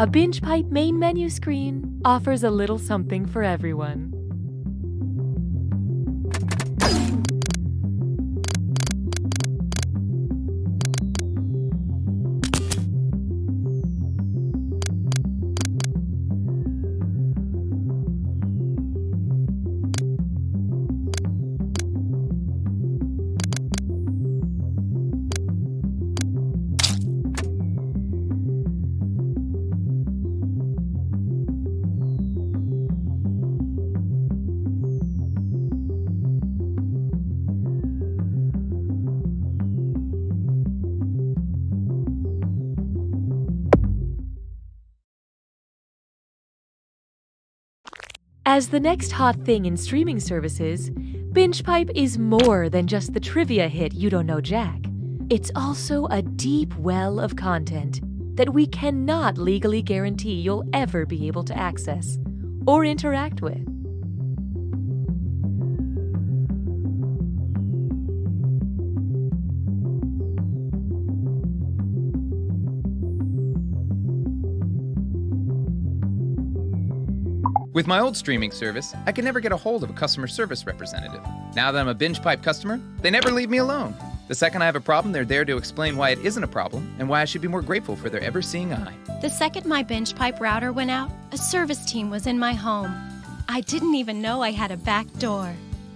A binge pipe main menu screen offers a little something for everyone. As the next hot thing in streaming services, Binge Pipe is more than just the trivia hit You Don't Know Jack. It's also a deep well of content that we cannot legally guarantee you'll ever be able to access or interact with. With my old streaming service, I could never get a hold of a customer service representative. Now that I'm a Binge Pipe customer, they never leave me alone. The second I have a problem, they're there to explain why it isn't a problem and why I should be more grateful for their ever-seeing eye. The second my Binge Pipe router went out, a service team was in my home. I didn't even know I had a back door.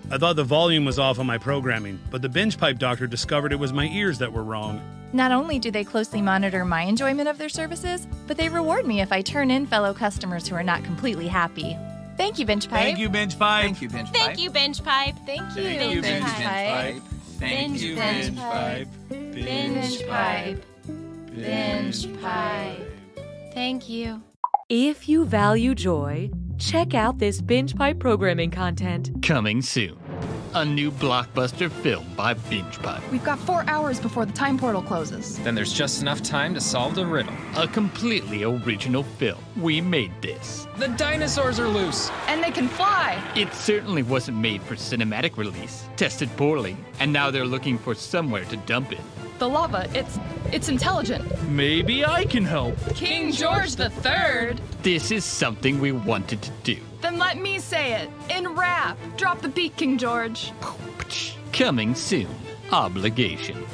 I thought the volume was off on my programming, but the Binge Pipe doctor discovered it was my ears that were wrong. Not only do they closely monitor my enjoyment of their services, but they reward me if I turn in fellow customers who are not completely happy. Thank you, Binge Pipe. Thank you, Binge Pipe. Thank you, Binge Pipe. Thank you, Binge Pipe. Thank you, Thank you, Binge Binge Pipe. Pipe. Thank you, Binge Pipe. Binge Pipe. Binge Pipe. Thank you. If you value joy, check out this Binge Pipe programming content. Coming soon. A new blockbuster film by Binge Pipe. We've got 4 hours before the time portal closes. Then there's just enough time to solve the riddle. A completely original film. We made this. The dinosaurs are loose. And they can fly! It certainly wasn't made for cinematic release. Tested poorly, and now they're looking for somewhere to dump it. The lava, it's intelligent. Maybe I can help. King George III! This is something we wanted to do. Then let me say it, in rap. Drop the beat, King George. Coming soon. Obligation.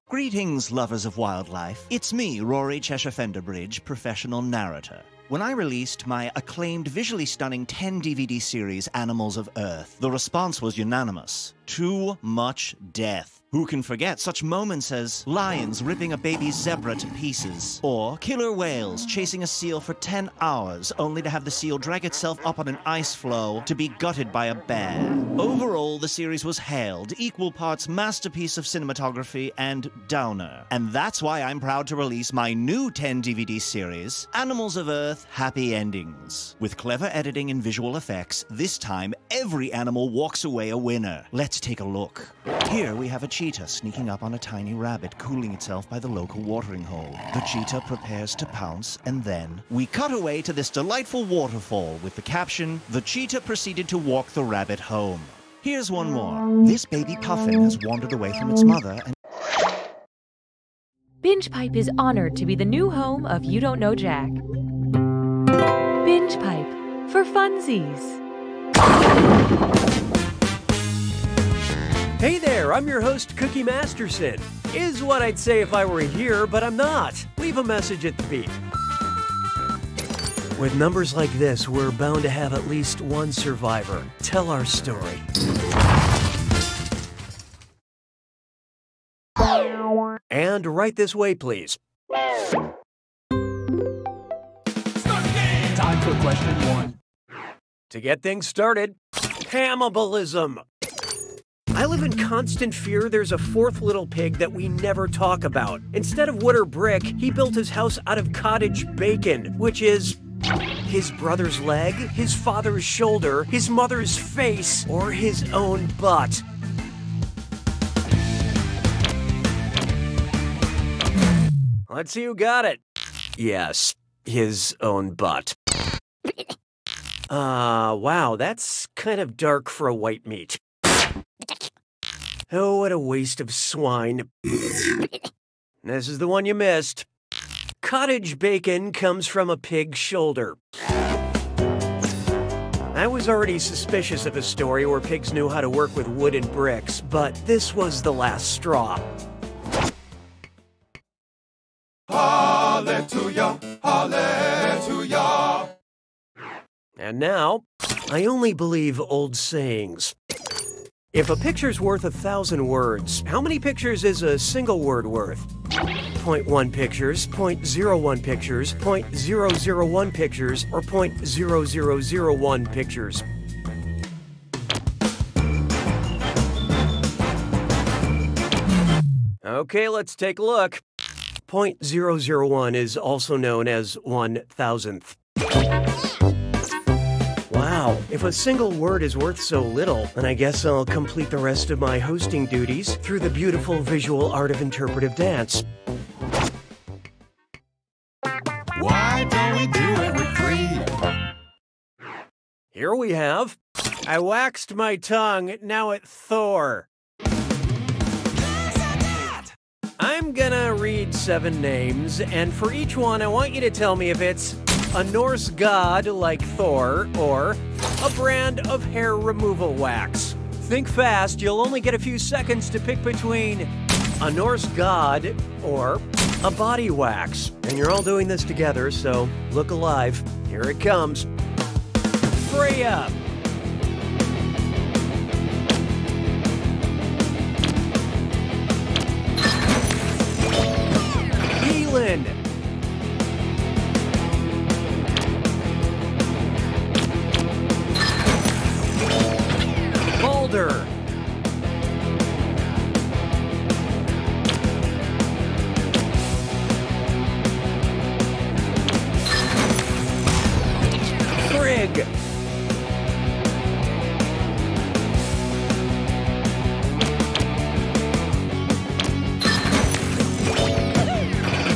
Greetings, lovers of wildlife. It's me, Rory Cheshire Fenderbridge, professional narrator. When I released my acclaimed, visually stunning 10-DVD series, Animals of Earth, the response was unanimous. Too much death. Who can forget such moments as lions ripping a baby zebra to pieces, or killer whales chasing a seal for 10 hours only to have the seal drag itself up on an ice floe to be gutted by a bear. Overall, the series was hailed equal parts masterpiece of cinematography and downer. And that's why I'm proud to release my new 10-DVD series, Animals of Earth Happy Endings. With clever editing and visual effects, this time every animal walks away a winner. Let's take a look. Here we have a cheetah sneaking up on a tiny rabbit cooling itself by the local watering hole. The cheetah prepares to pounce, and then we cut away to this delightful waterfall with the caption, "The cheetah proceeded to walk the rabbit home." Here's one more. This baby puffin has wandered away from its mother and Binge Pipe is honored to be the new home of You Don't Know Jack. Binge Pipe for funsies. Hey there, I'm your host, Cookie Masterson. Is what I'd say if I were here, but I'm not. Leave a message at the beep. With numbers like this, we're bound to have at least one survivor. Tell our story. And right this way, please. Time for question 1. To get things started, cannibalism. I live in constant fear there's a fourth little pig that we never talk about. Instead of wood or brick, he built his house out of cottage bacon, which is his brother's leg, his father's shoulder, his mother's face, or his own butt. Let's see who got it. Yes, his own butt. Wow, that's kind of dark for a white meat. Oh, what a waste of swine. This is the one you missed. Cottage bacon comes from a pig's shoulder. I was already suspicious of a story where pigs knew how to work with wood and bricks, but this was the last straw. Hallelujah, hallelujah. And now, I only believe old sayings. If a picture's worth 1,000 words, how many pictures is a single word worth? 0.1 pictures, 0.01 pictures, 0.001 pictures, or 0.0001 pictures? Okay, let's take a look. 0.001 is also known as 1,000th. Wow, if a single word is worth so little, then I guess I'll complete the rest of my hosting duties through the beautiful visual art of interpretive dance. Why don't we do it with three? Here we have, I waxed my tongue, now at Thor. I'm gonna read 7 names, and for each one, I want you to tell me if it's a Norse god like Thor or a brand of hair removal wax. Think fast, you'll only get a few seconds to pick between a Norse god or a body wax. And you're all doing this together, so look alive. Here it comes. Freya. Elin. Balder. Frigg.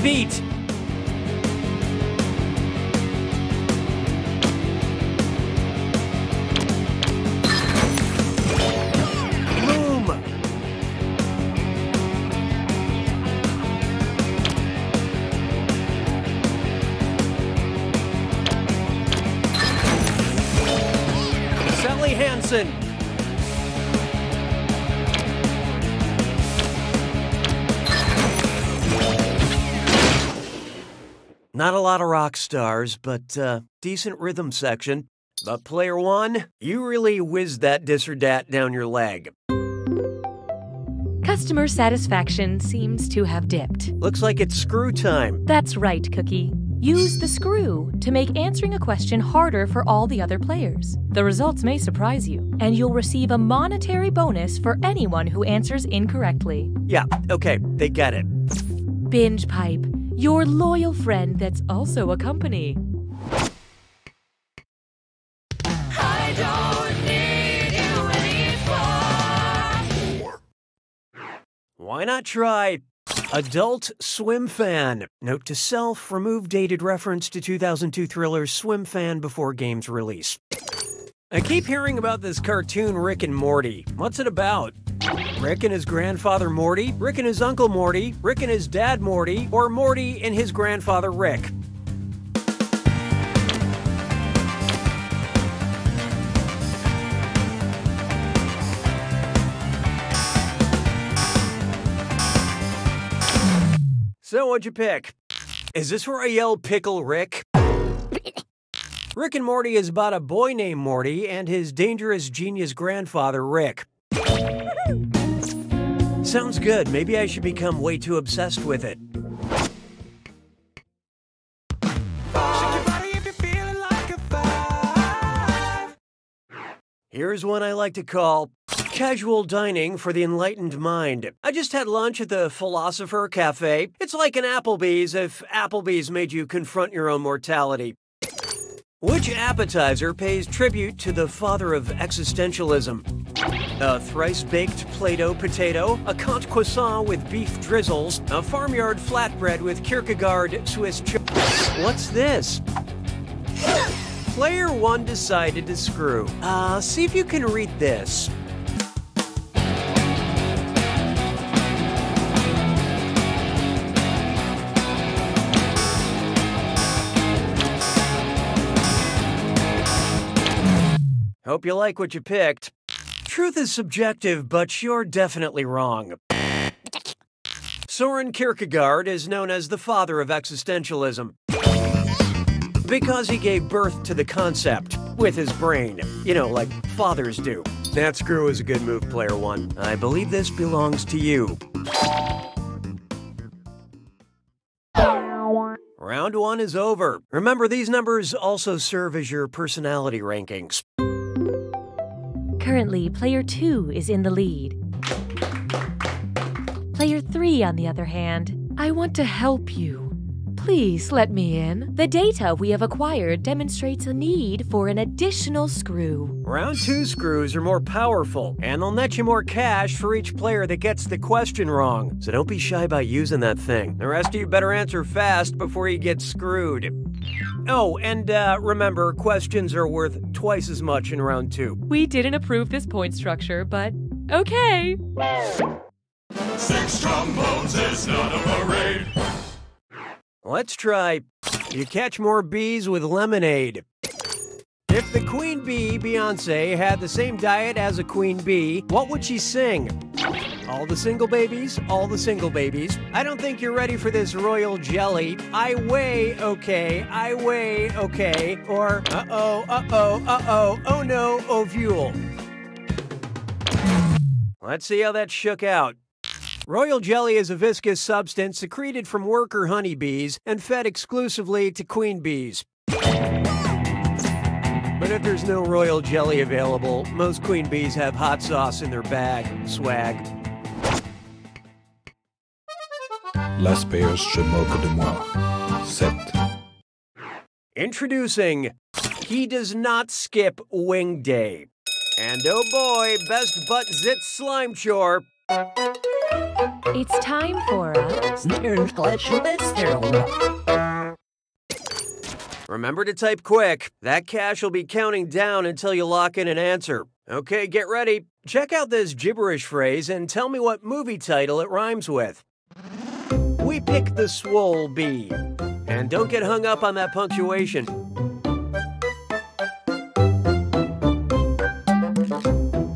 Beat. Loom. Sally Hansen. Not a lot of rock stars, but decent rhythm section. But player 1, you really whizzed that dis or dat down your leg. Customer satisfaction seems to have dipped. Looks like it's screw time. That's right, Cookie. Use the screw to make answering a question harder for all the other players. The results may surprise you, and you'll receive a monetary bonus for anyone who answers incorrectly. Yeah, okay, they get it. Binge Pipe, your loyal friend that's also a company. I don't need you anymore. Why not try Adult Swim Fan? Note to self, remove dated reference to 2002 thriller Swim Fan before game's release. I keep hearing about this cartoon Rick and Morty. What's it about? Rick and his grandfather Morty? Rick and his uncle Morty? Rick and his dad Morty? Or Morty and his grandfather Rick? So what'd you pick? Is this where I yell Pickle Rick? Rick and Morty is about a boy named Morty and his dangerous genius grandfather Rick. Sounds good. Maybe I should become way too obsessed with it. Here's one I like to call casual dining for the enlightened mind. I just had lunch at the Philosopher Cafe. It's like an Applebee's if Applebee's made you confront your own mortality. Which appetizer pays tribute to the father of existentialism? A thrice-baked Play-Doh potato, a Kant croissant with beef drizzles, a farmyard flatbread with Kierkegaard Swiss ch- What's this? Player 1 decided to screw. See if you can read this. Hope you like what you picked. Truth is subjective, but you're definitely wrong. Soren Kierkegaard is known as the father of existentialism because he gave birth to the concept with his brain, like fathers do. That screw is a good move, player one. I believe this belongs to you. Round one is over. Remember, these numbers also serve as your personality rankings. Currently, player 2 is in the lead. Player 3, on the other hand, I want to help you. Please let me in. The data we have acquired demonstrates a need for an additional screw. Round 2 screws are more powerful, and they'll net you more cash for each player that gets the question wrong. So don't be shy about using that thing. The rest of you better answer fast before you get screwed. Oh, and remember, questions are worth twice as much in round 2. We didn't approve this point structure, but okay. 6 trombones is not a parade. Let's try You Catch More Bees with Lemonade. If the queen bee, Beyonce, had the same diet as a queen bee, what would she sing? All the single babies, all the single babies. I don't think you're ready for this royal jelly. I weigh okay, or oh no, ovule. Let's see how that shook out. Royal jelly is a viscous substance secreted from worker honeybees and fed exclusively to queen bees. But if there's no royal jelly available, most queen bees have hot sauce in their bag. Swag. Las payeurs se moquent de moi. 7. Introducing, he does not skip wing day. And oh boy, best butt zit slime chore. It's time for a... Remember to type quick. That cash will be counting down until you lock in an answer. Okay, get ready. Check out this gibberish phrase and tell me what movie title it rhymes with. We pick the swole bee. And don't get hung up on that punctuation.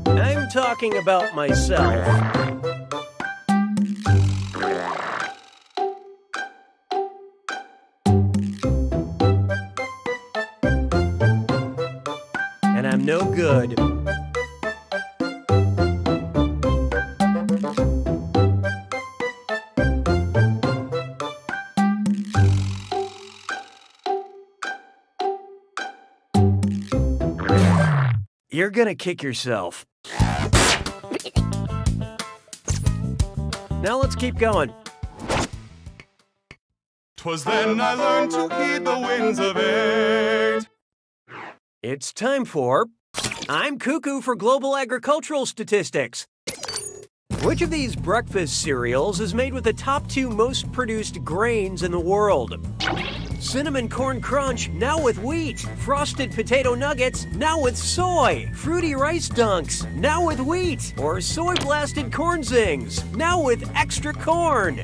I'm talking about myself. And I'm no good. You're gonna kick yourself. Now let's keep going. 'Twas then I learned to heed the winds of 8. It's time for I'm Cuckoo for Global Agricultural Statistics. Which of these breakfast cereals is made with the top 2 most produced grains in the world? Cinnamon Corn Crunch, now with wheat. Frosted Potato Nuggets, now with soy. Fruity Rice Dunks, now with wheat. Or Soy Blasted Corn Zings, now with extra corn.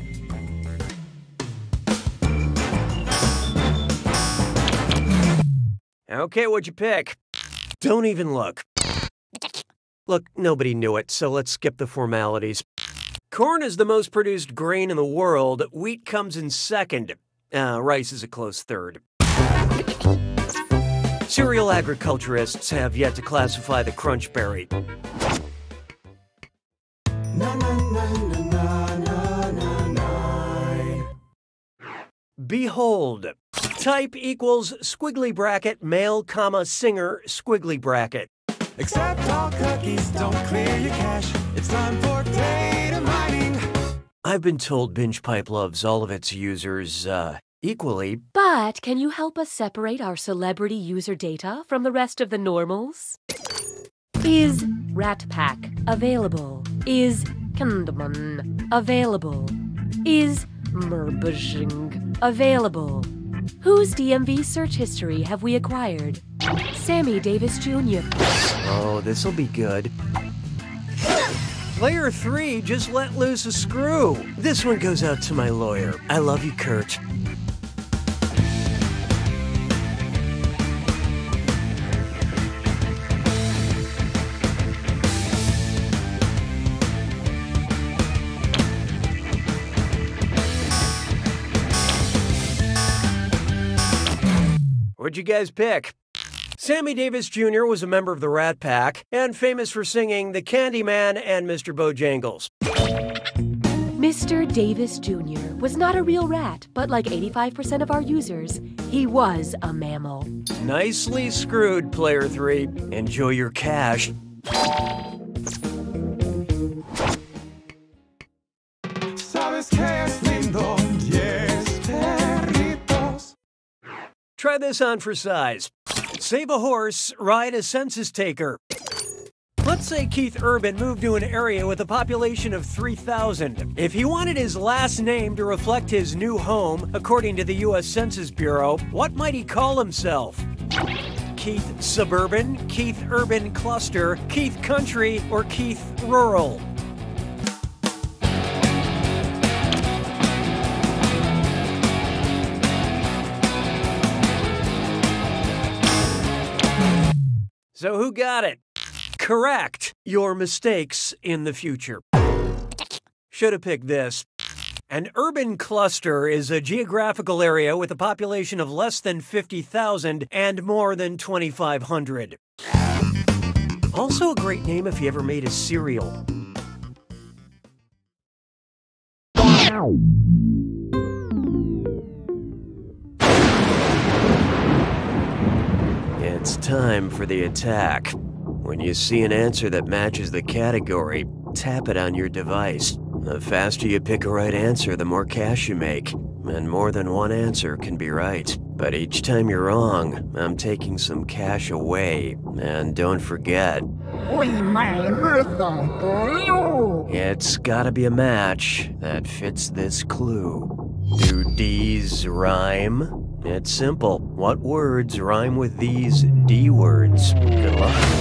Okay, what'd you pick? Don't even look. Look, nobody knew it, so let's skip the formalities. Corn is the most produced grain in the world. Wheat comes in second. Rice is a close third. Cereal agriculturists have yet to classify the crunch berry. Behold. Type equals squiggly bracket, male, comma, singer, squiggly bracket. Accept all cookies, don't clear your cache. It's time for data mining. I've been told BingePipe loves all of its users, equally. But can you help us separate our celebrity user data from the rest of the normals? Is Rat Pack available? Is Kinderman available? Is Merbajing available? Whose DMV search history have we acquired? Sammy Davis Jr. Oh, this'll be good. Player 3 just let loose a screw. This one goes out to my lawyer. I love you, Kurt. What'd you guys pick? Sammy Davis Jr. was a member of the Rat Pack and famous for singing The Candyman and Mr. Bojangles. Mr. Davis Jr. was not a real rat, but like 85% of our users, he was a mammal. Nicely screwed, Player 3. Enjoy your cash. Sabes que es lindo, 10 perritos. Try this on for size. Save a horse, ride a census taker. Let's say Keith Urban moved to an area with a population of 3,000. If he wanted his last name to reflect his new home, according to the U.S. Census Bureau, what might he call himself? Keith Suburban, Keith Urban Cluster, Keith Country, or Keith Rural? So who got it? Correct your mistakes in the future. Should have picked this. An urban cluster is a geographical area with a population of less than 50,000 and more than 2,500. Also a great name if you ever made a cereal. It's time for the attack. When you see an answer that matches the category, tap it on your device. The faster you pick a right answer, the more cash you make. And more than one answer can be right. But each time you're wrong, I'm taking some cash away. And don't forget, it's gotta be a match that fits this clue. Do D's rhyme? It's simple. What words rhyme with these D words? Good luck.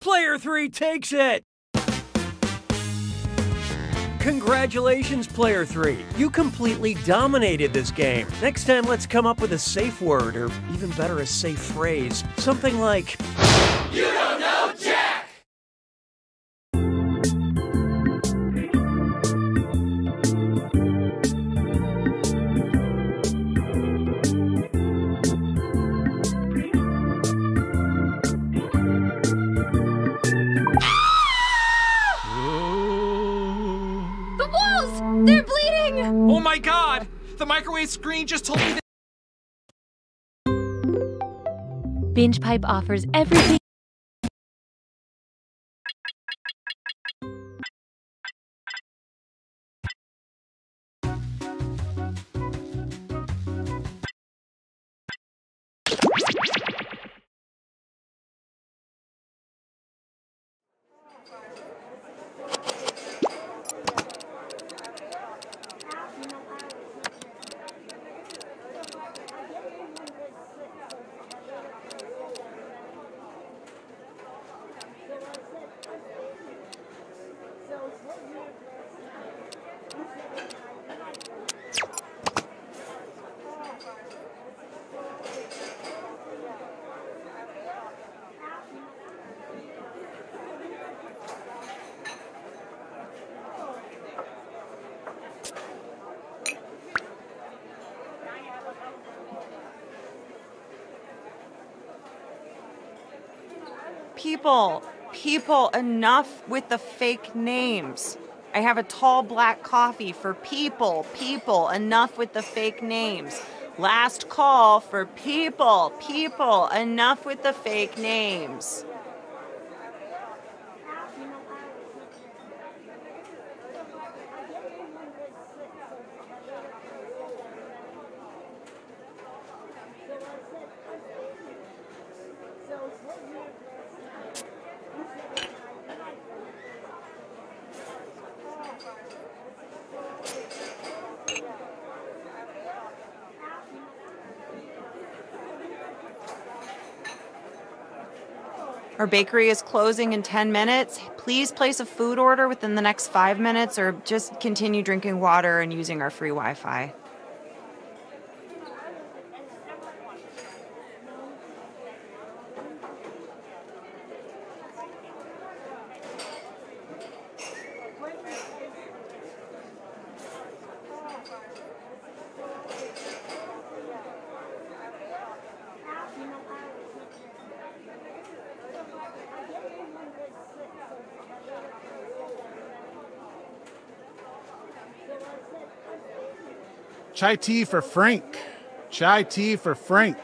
Player 3 takes it! Congratulations, Player 3. You completely dominated this game. Next time, let's come up with a safe word, or even better, a safe phrase. Something like, "You don't know Jack!" They're bleeding! Oh my god! The microwave screen just told me that. BingePipe offers everything People, enough with the fake names. I have a tall black coffee for people, enough with the fake names. Last call for people, enough with the fake names. Our bakery is closing in 10 minutes. Please place a food order within the next 5 minutes or just continue drinking water and using our free Wi-Fi. Chai tea for Frank. Chai tea for Frank.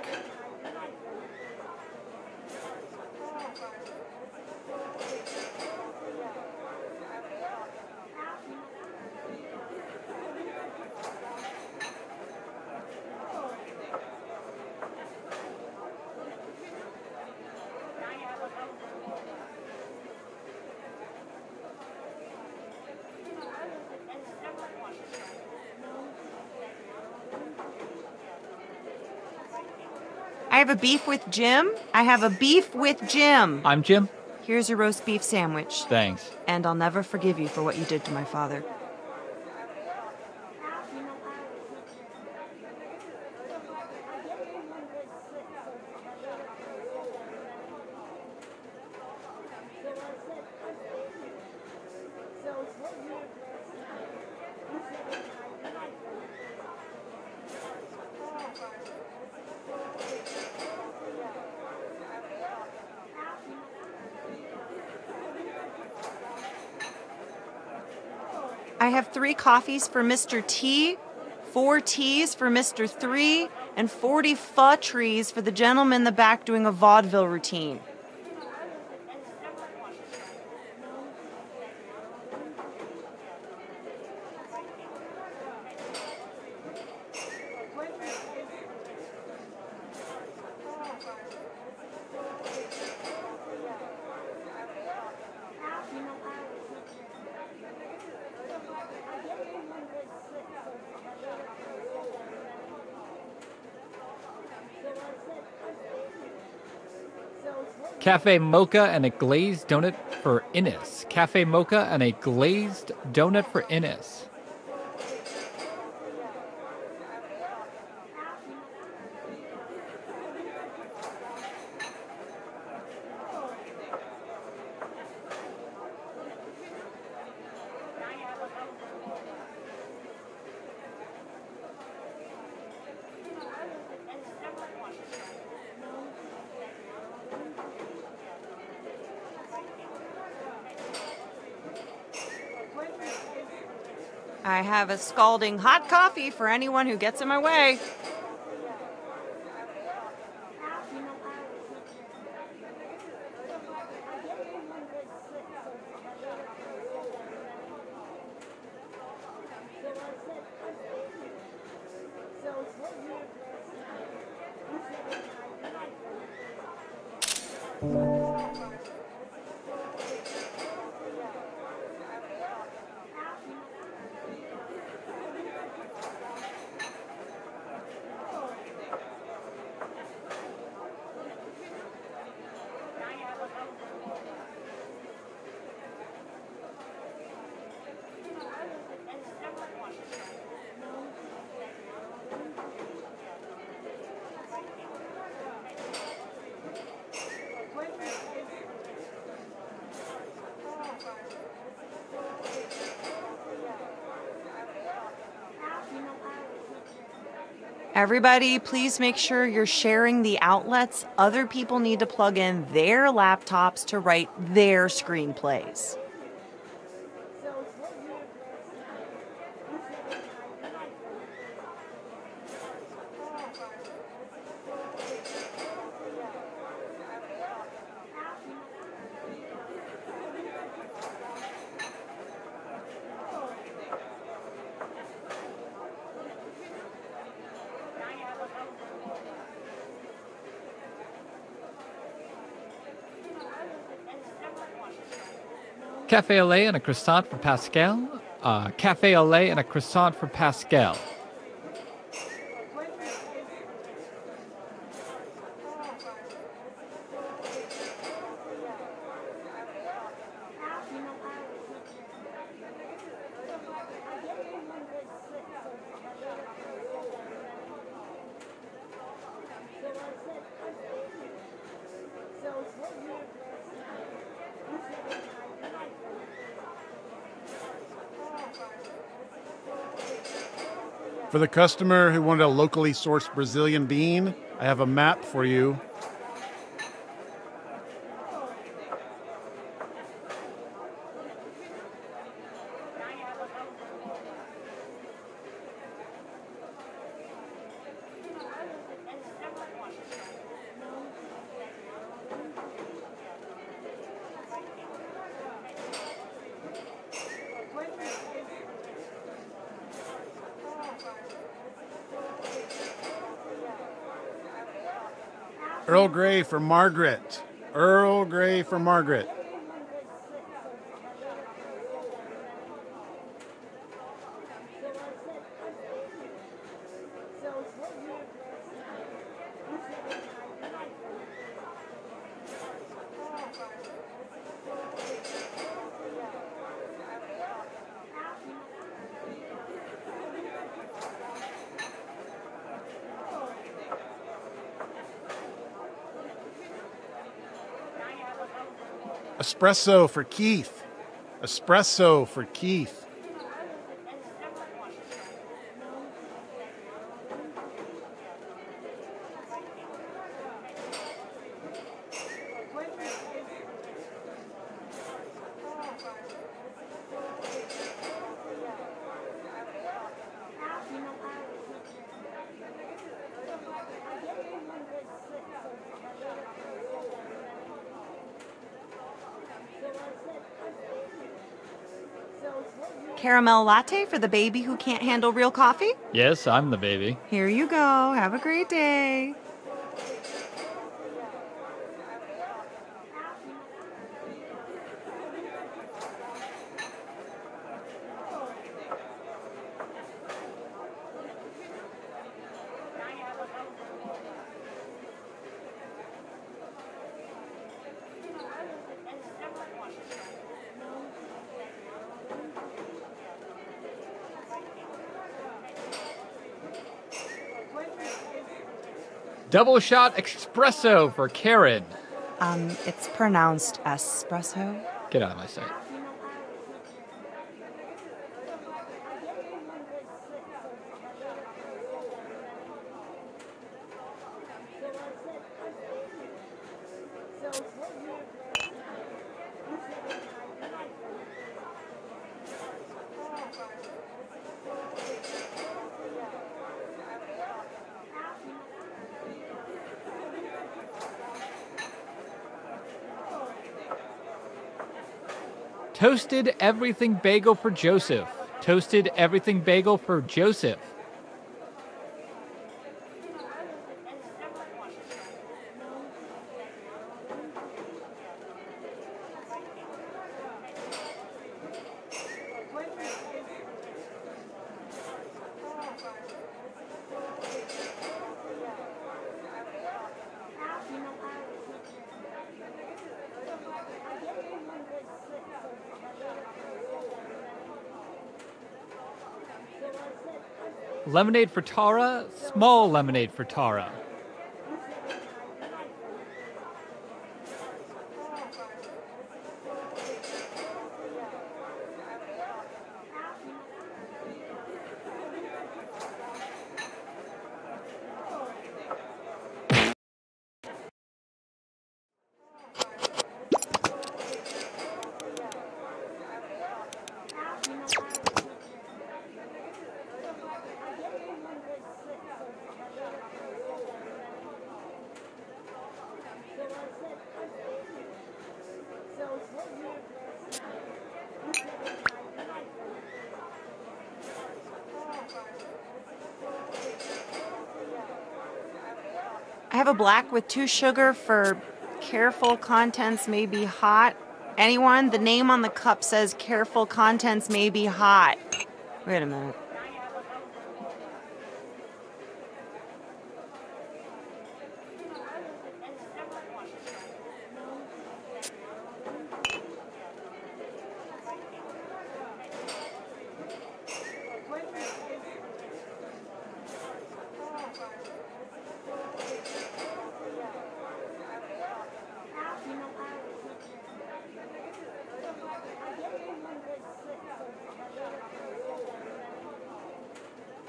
I have a beef with Jim. I'm Jim. Here's your roast beef sandwich. Thanks. And I'll never forgive you for what you did to my father. I have 3 coffees for Mr. T, 4 teas for Mr. 3, and 40 pho trees for the gentleman in the back doing a vaudeville routine. Cafe mocha and a glazed donut for Innis. Cafe mocha and a glazed donut for Innis. I have a scalding hot coffee for anyone who gets in my way. Everybody, please make sure you're sharing the outlets. Other people need to plug in their laptops to write their screenplays. Cafe au lait and a croissant for Pascal. Cafe au lait and a croissant for Pascal. For the customer who wanted a locally sourced Brazilian bean, I have a map for you. Earl Grey for Margaret. Earl Grey for Margaret. Espresso for Keith. Espresso for Keith. Caramel latte for the baby who can't handle real coffee? Yes, I'm the baby. Here you go. Have a great day. Double shot espresso for Karen. It's pronounced espresso. Get out of my sight. Toasted everything bagel for Joseph. Toasted everything bagel for Joseph. Lemonade for Tara, small lemonade for Tara. I have a black with 2 sugar for careful contents may be hot. Anyone? The name on the cup says careful contents may be hot. Wait a minute.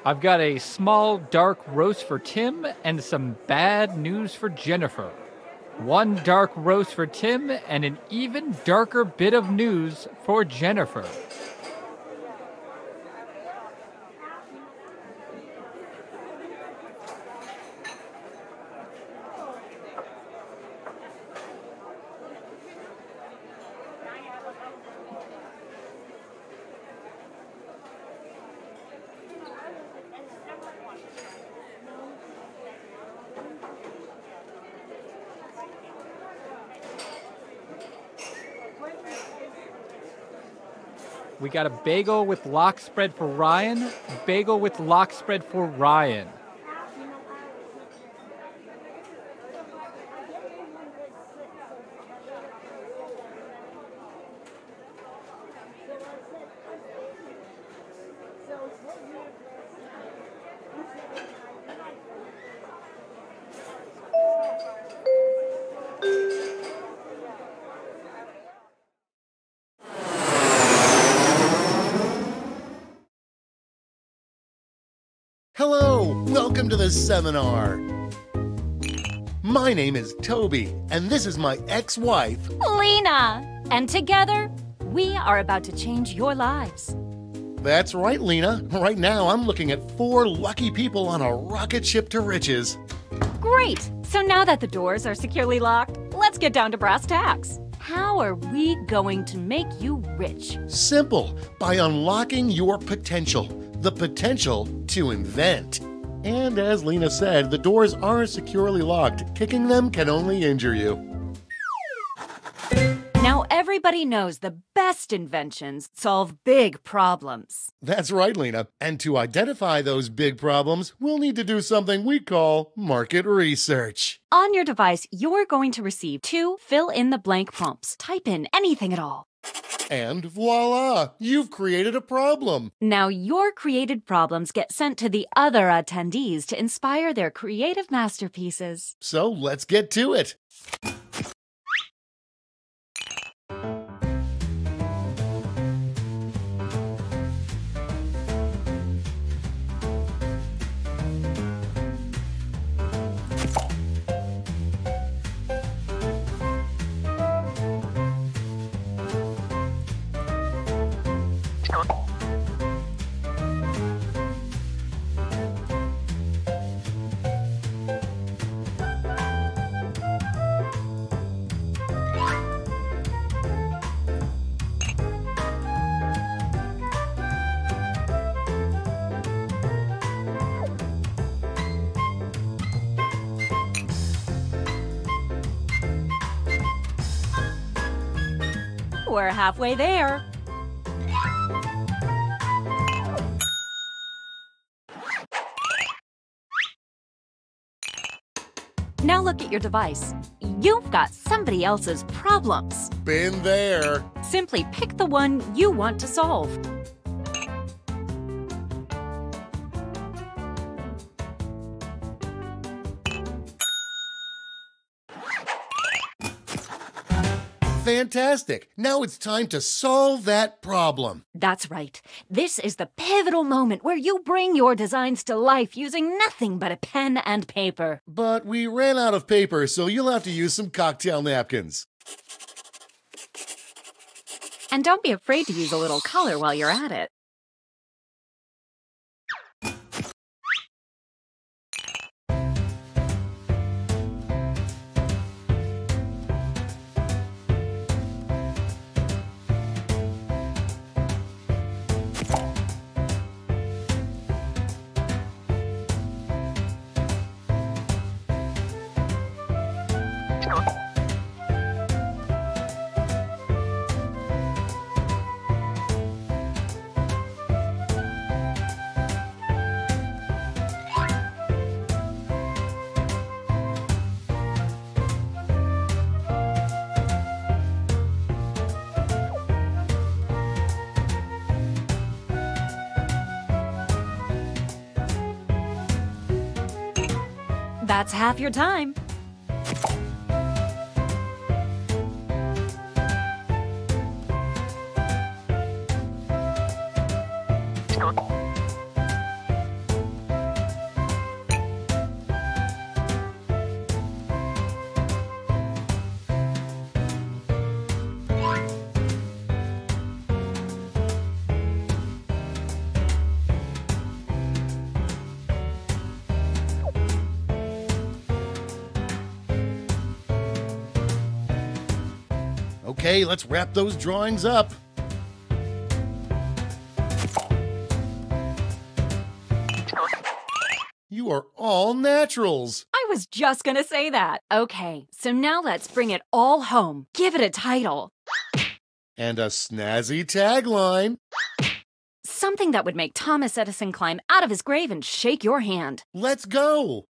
I've got a small dark roast for Tim and some bad news for Jennifer. 1 dark roast for Tim and an even darker bit of news for Jennifer. We got a bagel with lox spread for Ryan, bagel with lox spread for Ryan. Hello, welcome to the seminar. My name is Toby, and this is my ex-wife, Lena. And together, we are about to change your lives. That's right, Lena. Right now, I'm looking at 4 lucky people on a rocket ship to riches. Great. So now that the doors are securely locked, let's get down to brass tacks. How are we going to make you rich? Simple, by unlocking your potential. The potential to invent. And as Lena said, the doors aren't securely locked. Kicking them can only injure you. Now everybody knows the best inventions solve big problems. That's right, Lena. And to identify those big problems, we'll need to do something we call market research. On your device, you're going to receive 2 fill-in-the-blank prompts. Type in anything at all. And voila, you've created a problem. Now your created problems get sent to the other attendees to inspire their creative masterpieces. So let's get to it. We're halfway there. Now look at your device. You've got somebody else's problems. Been there. Simply pick the one you want to solve. Fantastic. Now it's time to solve that problem. That's right. This is the pivotal moment where you bring your designs to life using nothing but a pen and paper. But we ran out of paper, so you'll have to use some cocktail napkins. And don't be afraid to use a little color while you're at it. That's half your time. Okay, let's wrap those drawings up. You are all naturals. I was just gonna say that. Okay, so now let's bring it all home. Give it a title. And a snazzy tagline. Something that would make Thomas Edison climb out of his grave and shake your hand. Let's go.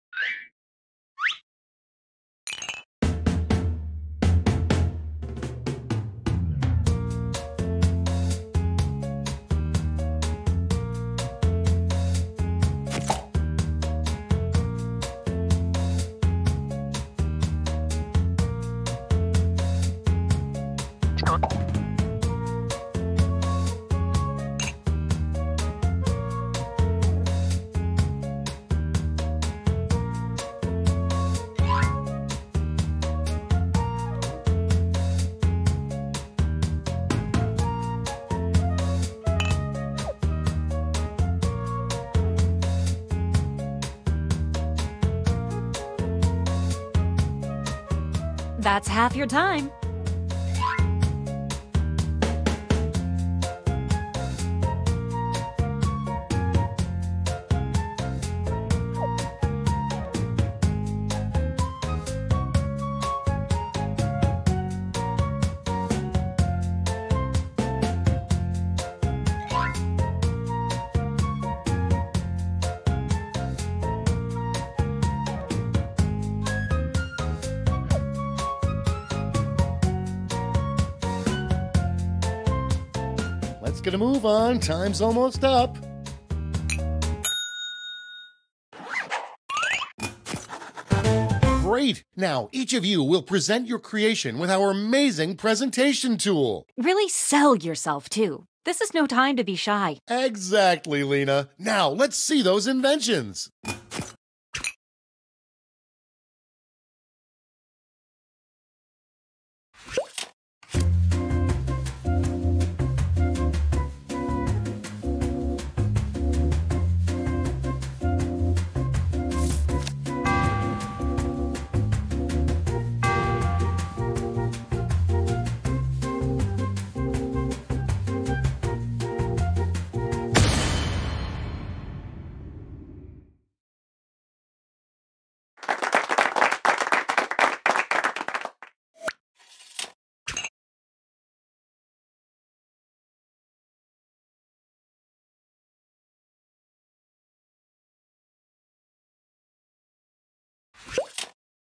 That's half your time. Let's get a move on. Time's almost up. Great! Now, each of you will present your creation with our amazing presentation tool. Really sell yourself, too. This is no time to be shy. Exactly, Lena. Now, let's see those inventions.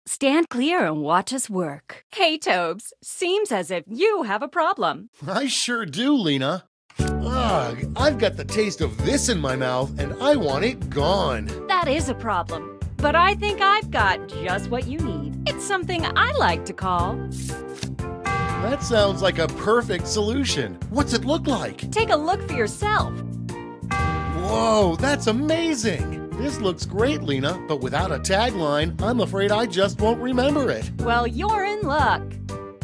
Stand clear and watch us work. Hey, Tobes, seems as if you have a problem. I sure do, Lena. Ugh, I've got the taste of this in my mouth and I want it gone. That is a problem, but I think I've got just what you need. It's something I like to call... That sounds like a perfect solution. What's it look like? Take a look for yourself. Whoa, that's amazing. This looks great, Lena, but without a tagline, I'm afraid I just won't remember it. Well, you're in luck.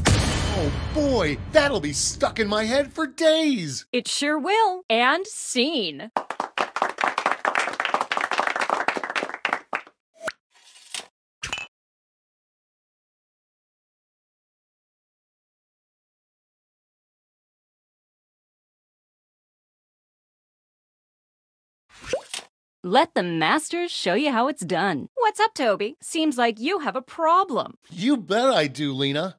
Oh boy, that'll be stuck in my head for days. It sure will. And scene. Let the masters show you how it's done. What's up, Toby? Seems like you have a problem. You bet I do, Lena.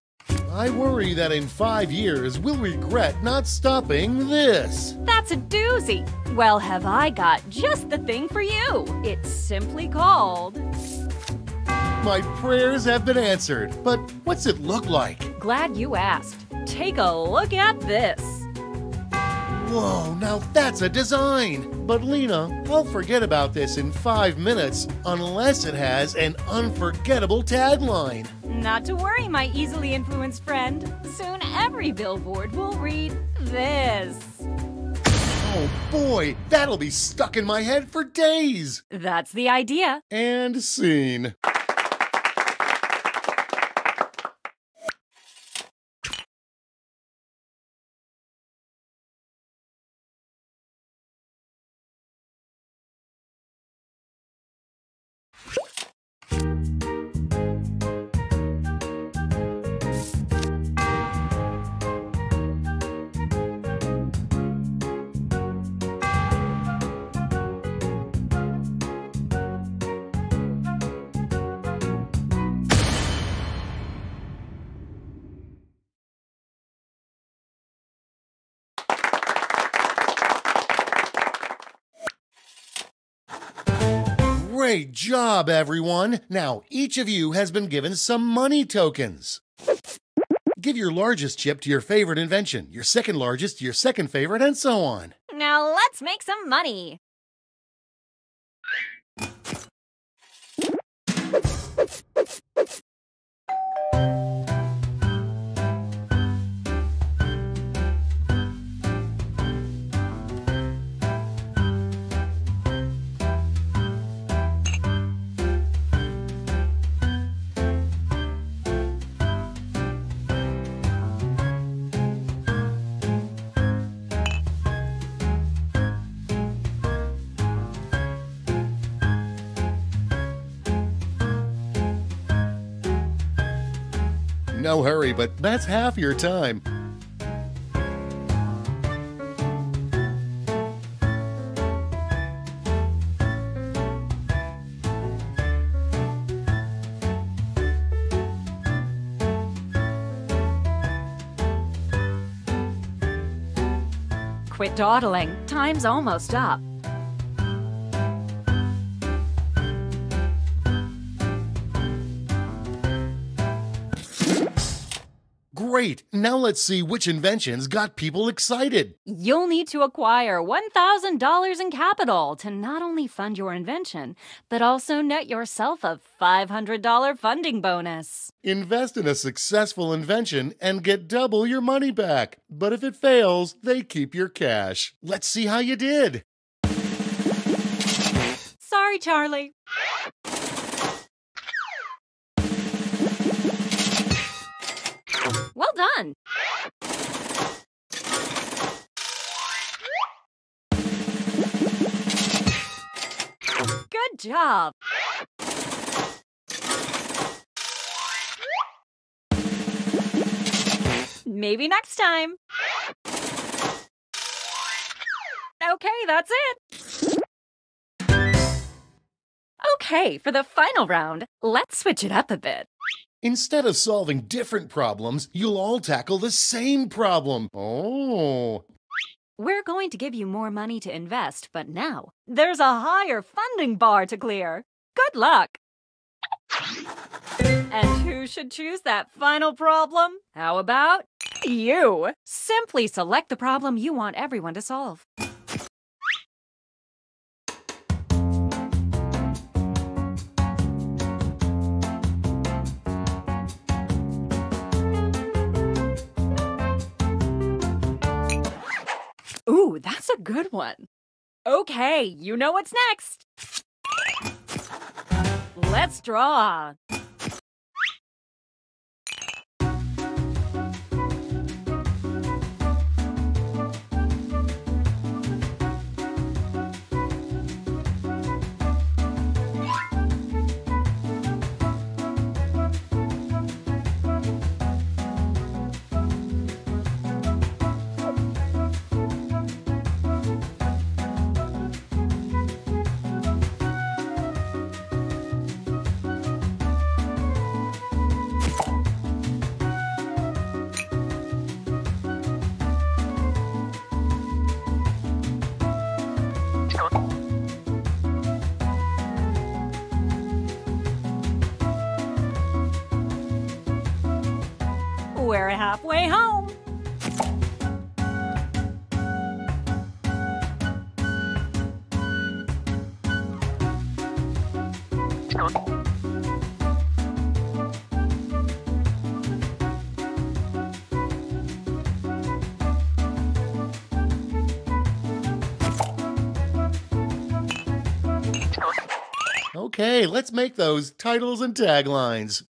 I worry that in 5 years, we'll regret not stopping this. That's a doozy. Well, have I got just the thing for you. It's simply called... My prayers have been answered, but what's it look like? Glad you asked. Take a look at this. Whoa, now that's a design! But Lena, I'll forget about this in 5 minutes unless it has an unforgettable tagline. Not to worry, my easily influenced friend. Soon every billboard will read this. Oh boy, that'll be stuck in my head for days! That's the idea. And scene. Great job, everyone! Now, each of you has been given some money tokens. Give your largest chip to your favorite invention, your second largest to your second favorite, and so on. Now let's make some money. No hurry, but that's half your time. Quit dawdling. Time's almost up. Great! Now let's see which inventions got people excited. You'll need to acquire $1,000 in capital to not only fund your invention, but also net yourself a $500 funding bonus. Invest in a successful invention and get double your money back. But if it fails, they keep your cash. Let's see how you did. Sorry, Charlie. Well done. Good job. Maybe next time. Okay, that's it. Okay, for the final round, let's switch it up a bit. Instead of solving different problems, you'll all tackle the same problem. Oh. We're going to give you more money to invest, but now there's a higher funding bar to clear. Good luck. And who should choose that final problem? How about you? Simply select the problem you want everyone to solve. Ooh, that's a good one. Okay, you know what's next. Let's draw. We're halfway home. Okay, let's make those titles and taglines.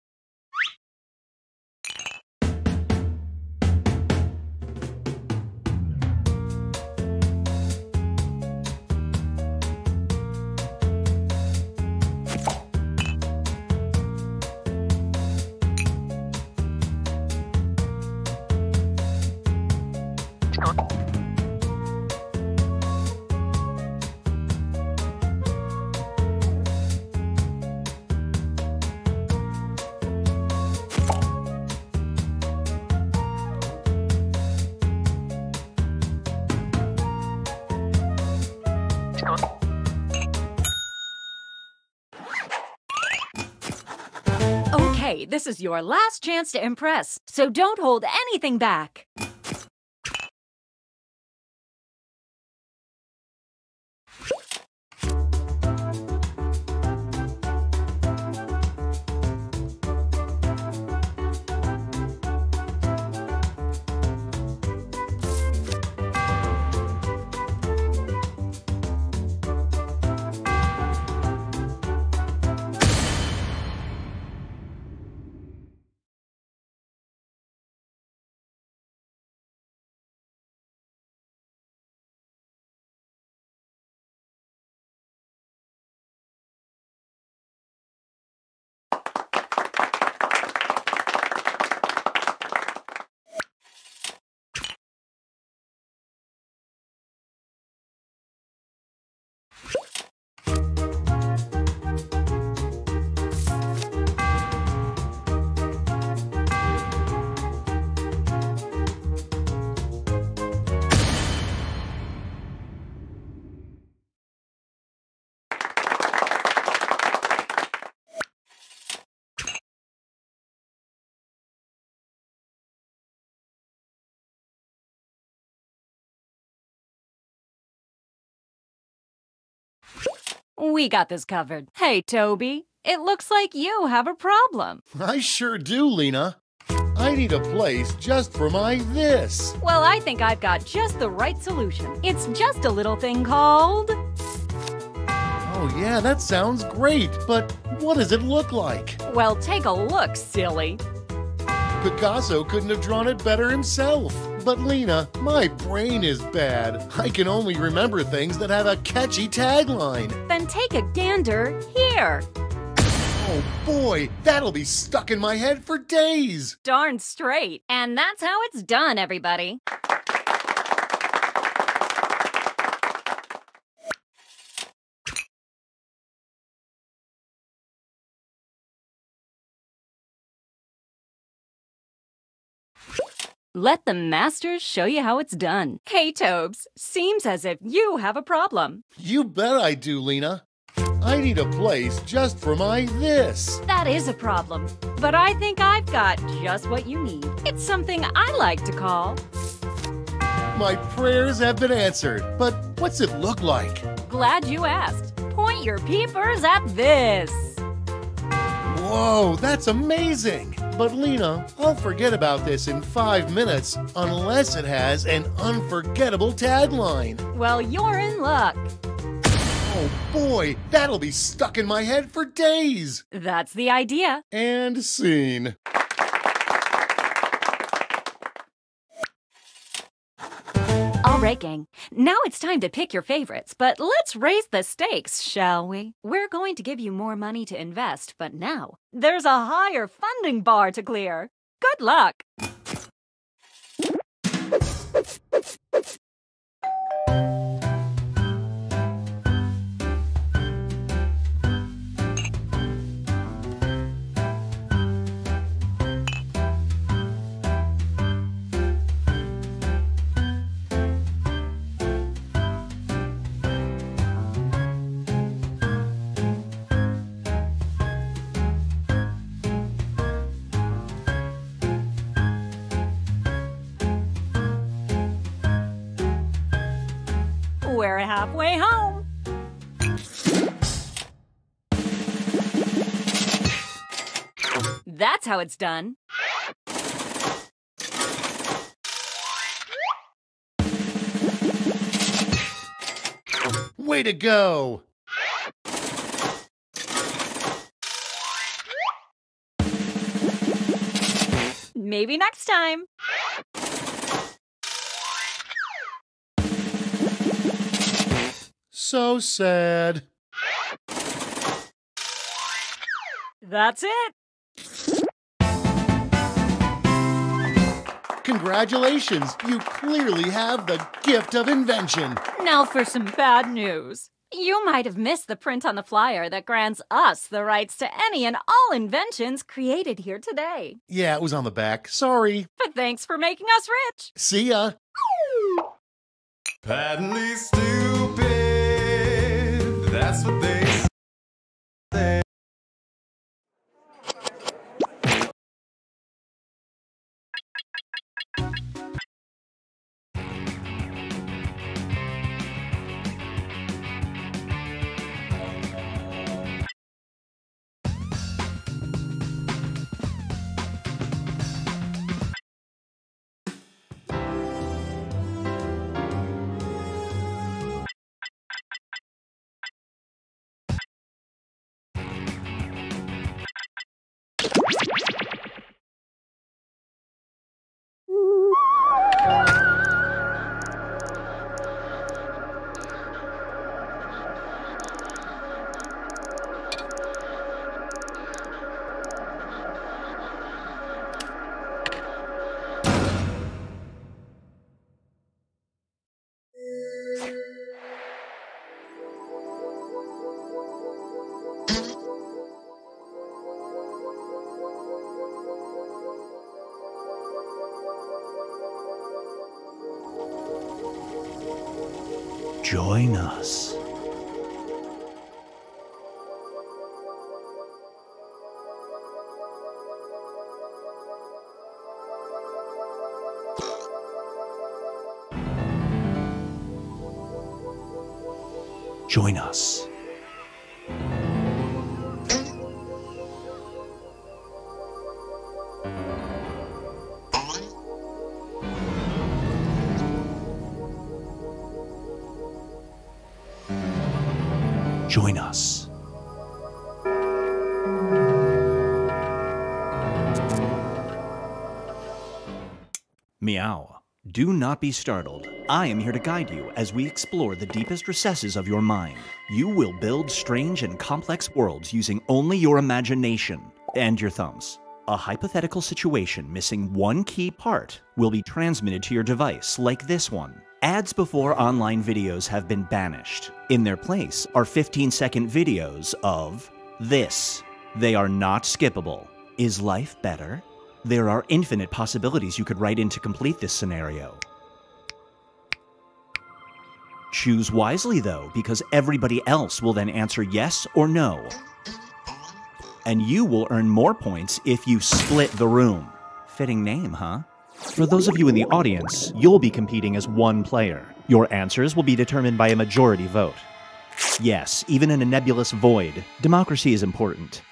Okay, this is your last chance to impress, so don't hold anything back. We got this covered. Hey, Toby, it looks like you have a problem. I sure do, Lena. I need a place just for my this. Well, I think I've got just the right solution. It's just a little thing called... Oh yeah, that sounds great, but what does it look like? Well, take a look, silly. Picasso couldn't have drawn it better himself. But Lena, my brain is bad. I can only remember things that have a catchy tagline. Then take a gander here. Oh boy, that'll be stuck in my head for days. Darn straight. And that's how it's done, everybody. Let the masters show you how it's done. Hey, Tobes, seems as if you have a problem. You bet I do, Lena. I need a place just for my this. That is a problem, but I think I've got just what you need. It's something I like to call... My prayers have been answered, but what's it look like? Glad you asked. Point your peepers at this. Whoa, that's amazing! But Lena, I'll forget about this in 5 minutes unless it has an unforgettable tagline. Well, you're in luck. Oh boy, that'll be stuck in my head for days. That's the idea. And scene. All right, gang. Now it's time to pick your favorites, but let's raise the stakes, shall we? We're going to give you more money to invest, but now there's a higher funding bar to clear. Good luck! We're halfway home. That's how it's done. Way to go! Maybe next time. So sad. That's it. Congratulations! You clearly have the gift of invention. Now for some bad news. You might have missed the print on the flyer that grants us the rights to any and all inventions created here today. Yeah, it was on the back. Sorry. But thanks for making us rich. See ya. Patently stupid. That's what they say. Join us. Join us. Join us. Meow. Do not be startled. I am here to guide you as we explore the deepest recesses of your mind. You will build strange and complex worlds using only your imagination and your thumbs. A hypothetical situation missing one key part will be transmitted to your device, like this one. Ads before online videos have been banished. In their place are 15-second videos of this. They are not skippable. Is life better? There are infinite possibilities you could write in to complete this scenario. Choose wisely though, because everybody else will then answer yes or no. And you will earn more points if you split the room. Fitting name, huh? For those of you in the audience, you'll be competing as one player. Your answers will be determined by a majority vote. Yes, even in a nebulous void, democracy is important.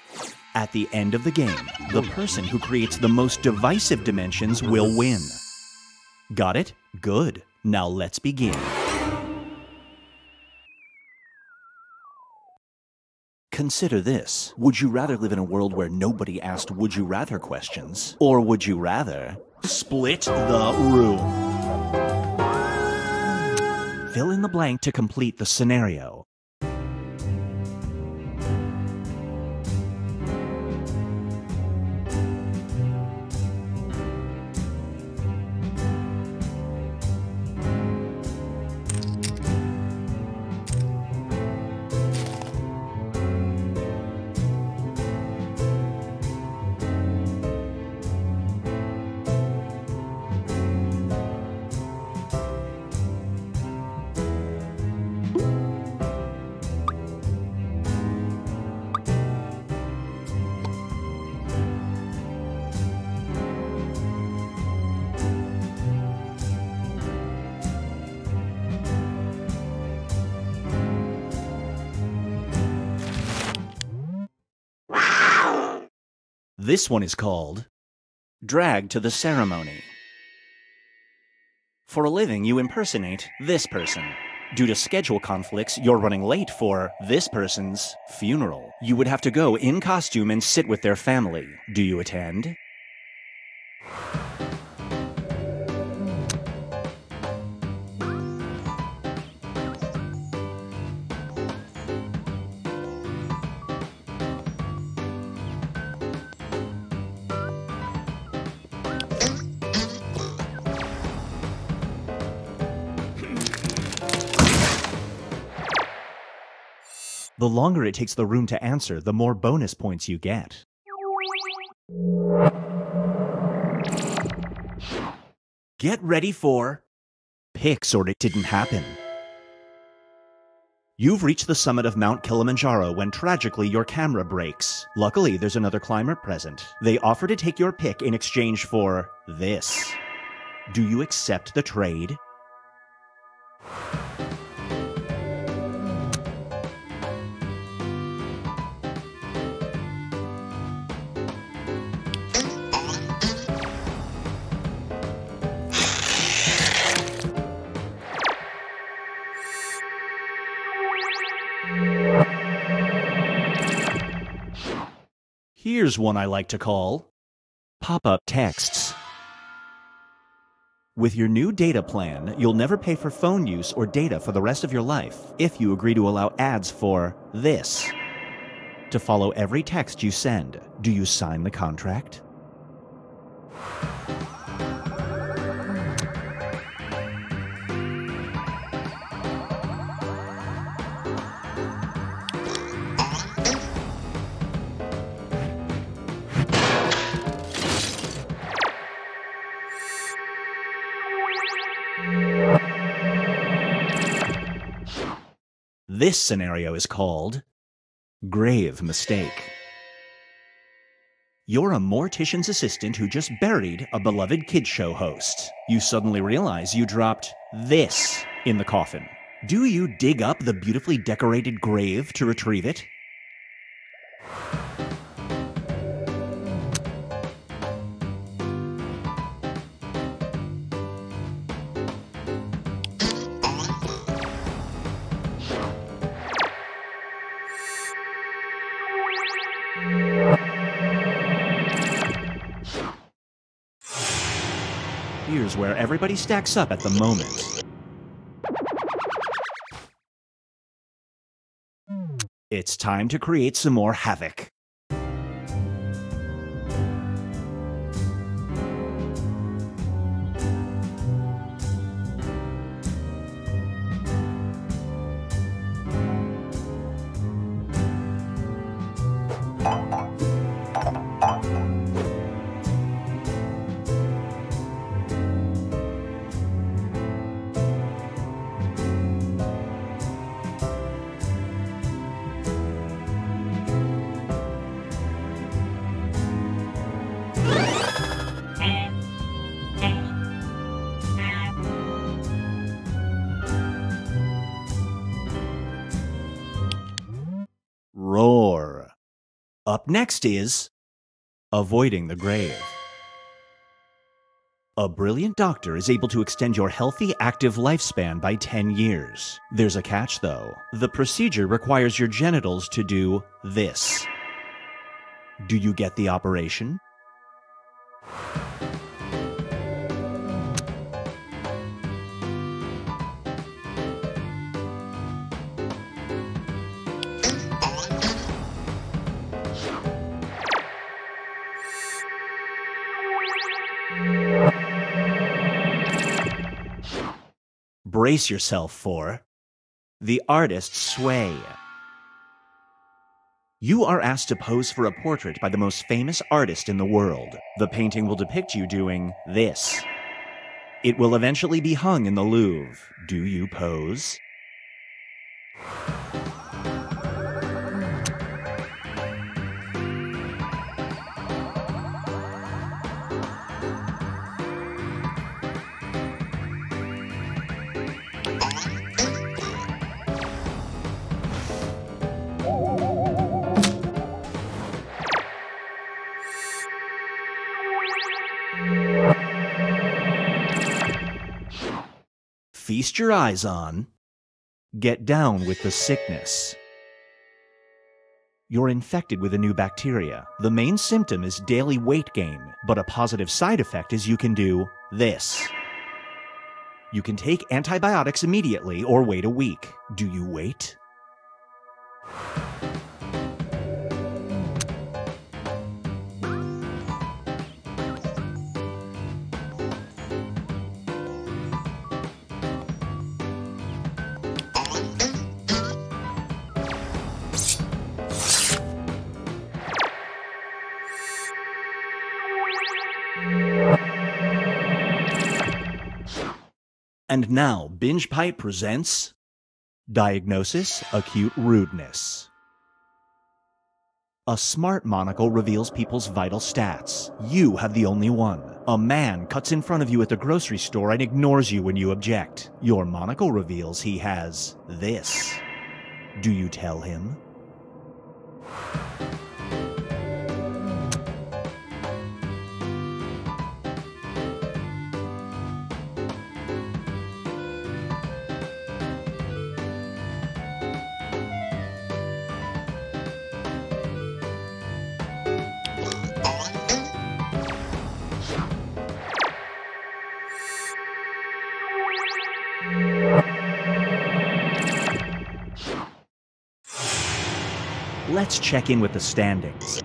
At the end of the game, the person who creates the most divisive dimensions will win. Got it? Good. Now let's begin. Consider this. Would you rather live in a world where nobody asked would you rather questions? Or would you rather split the room? Fill in the blank to complete the scenario. This one is called Drag to the Ceremony. For a living, you impersonate this person. Due to schedule conflicts, you're running late for this person's funeral. You would have to go in costume and sit with their family. Do you attend? The longer it takes the room to answer, the more bonus points you get. Get ready for Pix or It Didn't Happen. You've reached the summit of Mount Kilimanjaro when tragically your camera breaks. Luckily, there's another climber present. They offer to take your pic in exchange for this. Do you accept the trade? Here's one I like to call pop-up texts. With your new data plan, you'll never pay for phone use or data for the rest of your life if you agree to allow ads for this to follow every text you send. Do you sign the contract? This scenario is called grave mistake. You're a mortician's assistant who just buried a beloved kids show host. You suddenly realize you dropped this in the coffin. Do you dig up the beautifully decorated grave to retrieve it? Here's where everybody stacks up at the moment. It's time to create some more havoc. Roar. Up next is avoiding the grave. A brilliant doctor is able to extend your healthy, active lifespan by 10 years. There's a catch, though. The procedure requires your genitals to do this. Do you get the operation? Brace yourself for the artist's sway. You are asked to pose for a portrait by the most famous artist in the world. The painting will depict you doing this. It will eventually be hung in the Louvre. Do you pose? Feast your eyes on get down with the sickness. You're infected with a new bacteria. The main symptom is daily weight gain, but a positive side effect is you can do this. You can take antibiotics immediately or wait a week. Do you wait? And now, Binge Pipe presents Diagnosis Acute Rudeness. A smart monocle reveals people's vital stats. You have the only one. A man cuts in front of you at the grocery store and ignores you when you object. Your monocle reveals he has this. Do you tell him? Let's check in with the standings.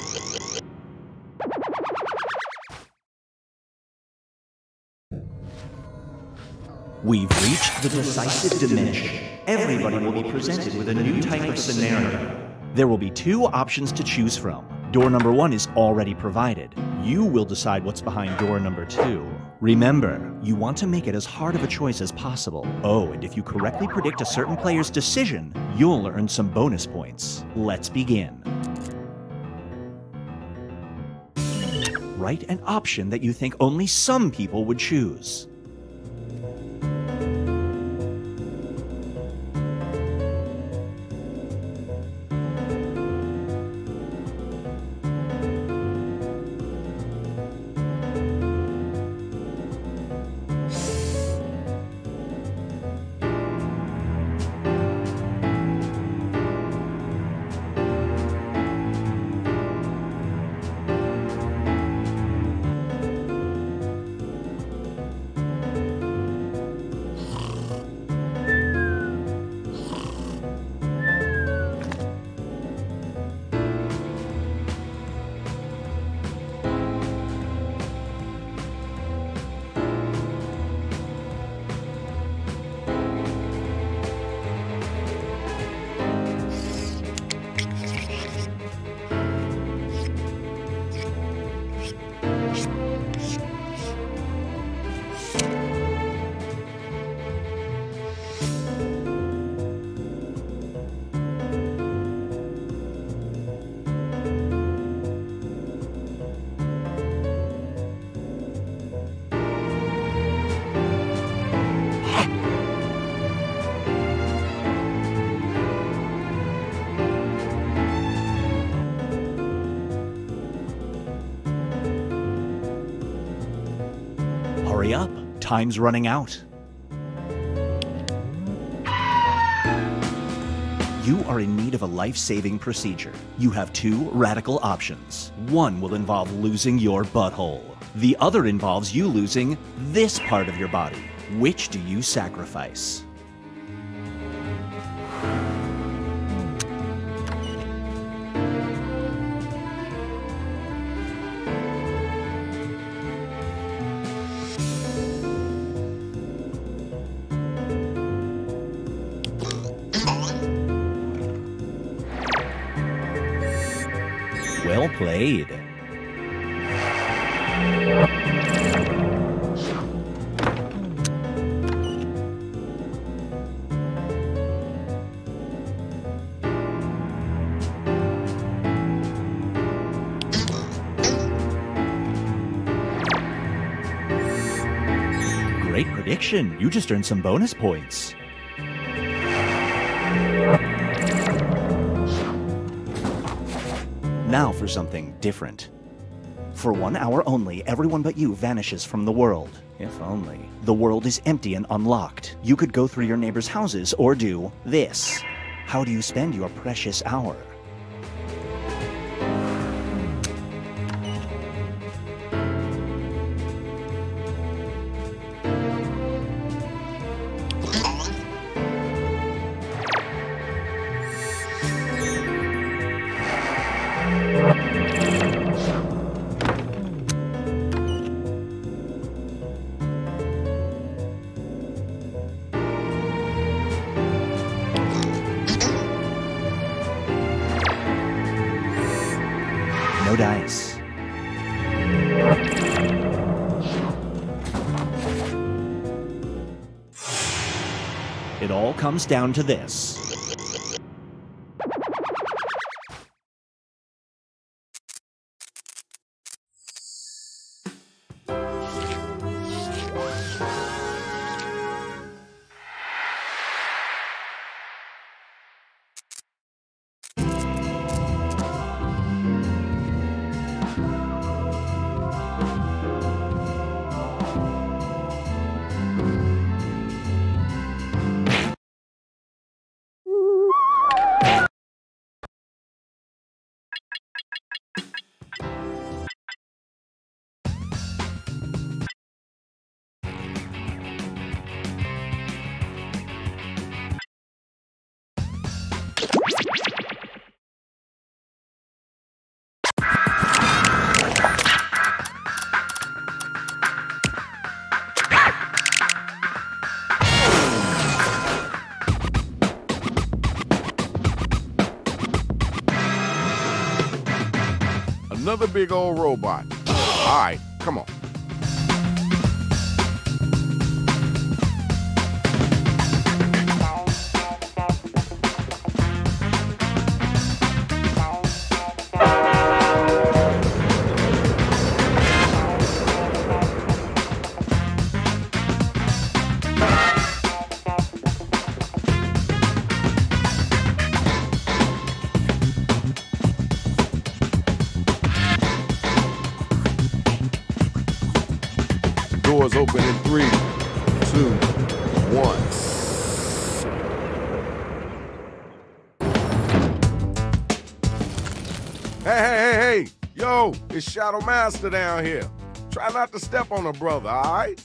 We've reached the decisive dimension. Everybody will be presented with a new type of scenario. There will be two options to choose from. Door number 1 is already provided. You will decide what's behind door number 2. Remember, you want to make it as hard of a choice as possible. Oh, and if you correctly predict a certain player's decision, you'll earn some bonus points. Let's begin. Write an option that you think only some people would choose. Hurry up, time's running out. You are in need of a life-saving procedure. You have two radical options. One will involve losing your butthole. The other involves you losing this part of your body. Which do you sacrifice? Well played. Great prediction. You just earned some bonus points. Now for something different. For 1 hour only, everyone but you vanishes from the world. If only. The world is empty and unlocked. You could go through your neighbors' houses or do this. How do you spend your precious hour? No dice. It all comes down to this. Another big old robot. All right, come on. Doors open in 3, 2, 1. Hey. Yo, it's Shadow Master down here. Try not to step on a brother, all right?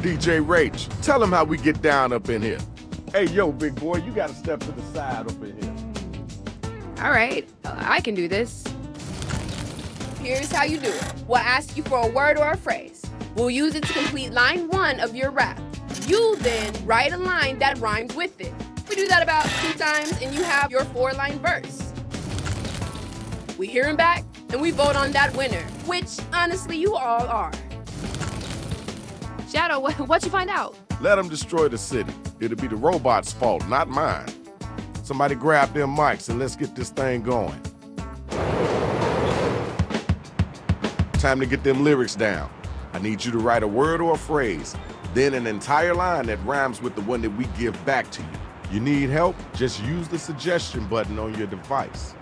DJ Rach, tell him how we get down up in here. Hey, yo, big boy, you gotta step to the side up in here. All right, I can do this. Here's how you do it. We'll ask you for a word or a phrase. We'll use it to complete line 1 of your rap. You then write a line that rhymes with it. We do that about 2 times and you have your 4-line verse. We hear him back and we vote on that winner, which honestly you all are. Shadow, what'd you find out? Let them destroy the city. It'll be the robot's fault, not mine. Somebody grab them mics and let's get this thing going. Time to get them lyrics down. I need you to write a word or a phrase, then an entire line that rhymes with the one that we give back to you. You need help? Just use the suggestion button on your device.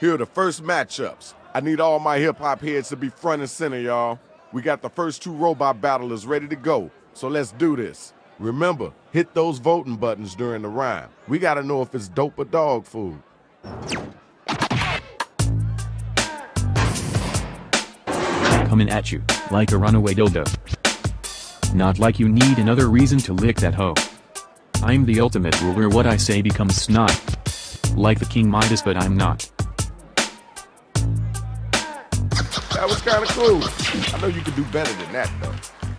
Here are the first matchups. I need all my hip-hop heads to be front and center, y'all. We got the first 2 robot battlers ready to go, so let's do this. Remember, hit those voting buttons during the rhyme. We gotta know if it's dope or dog food. Coming at you, like a runaway dildo. Not like you need another reason to lick that hoe. I'm the ultimate ruler, what I say becomes snot. Like the King Midas, but I'm not. That was kind of cool. I know you can do better than that, though.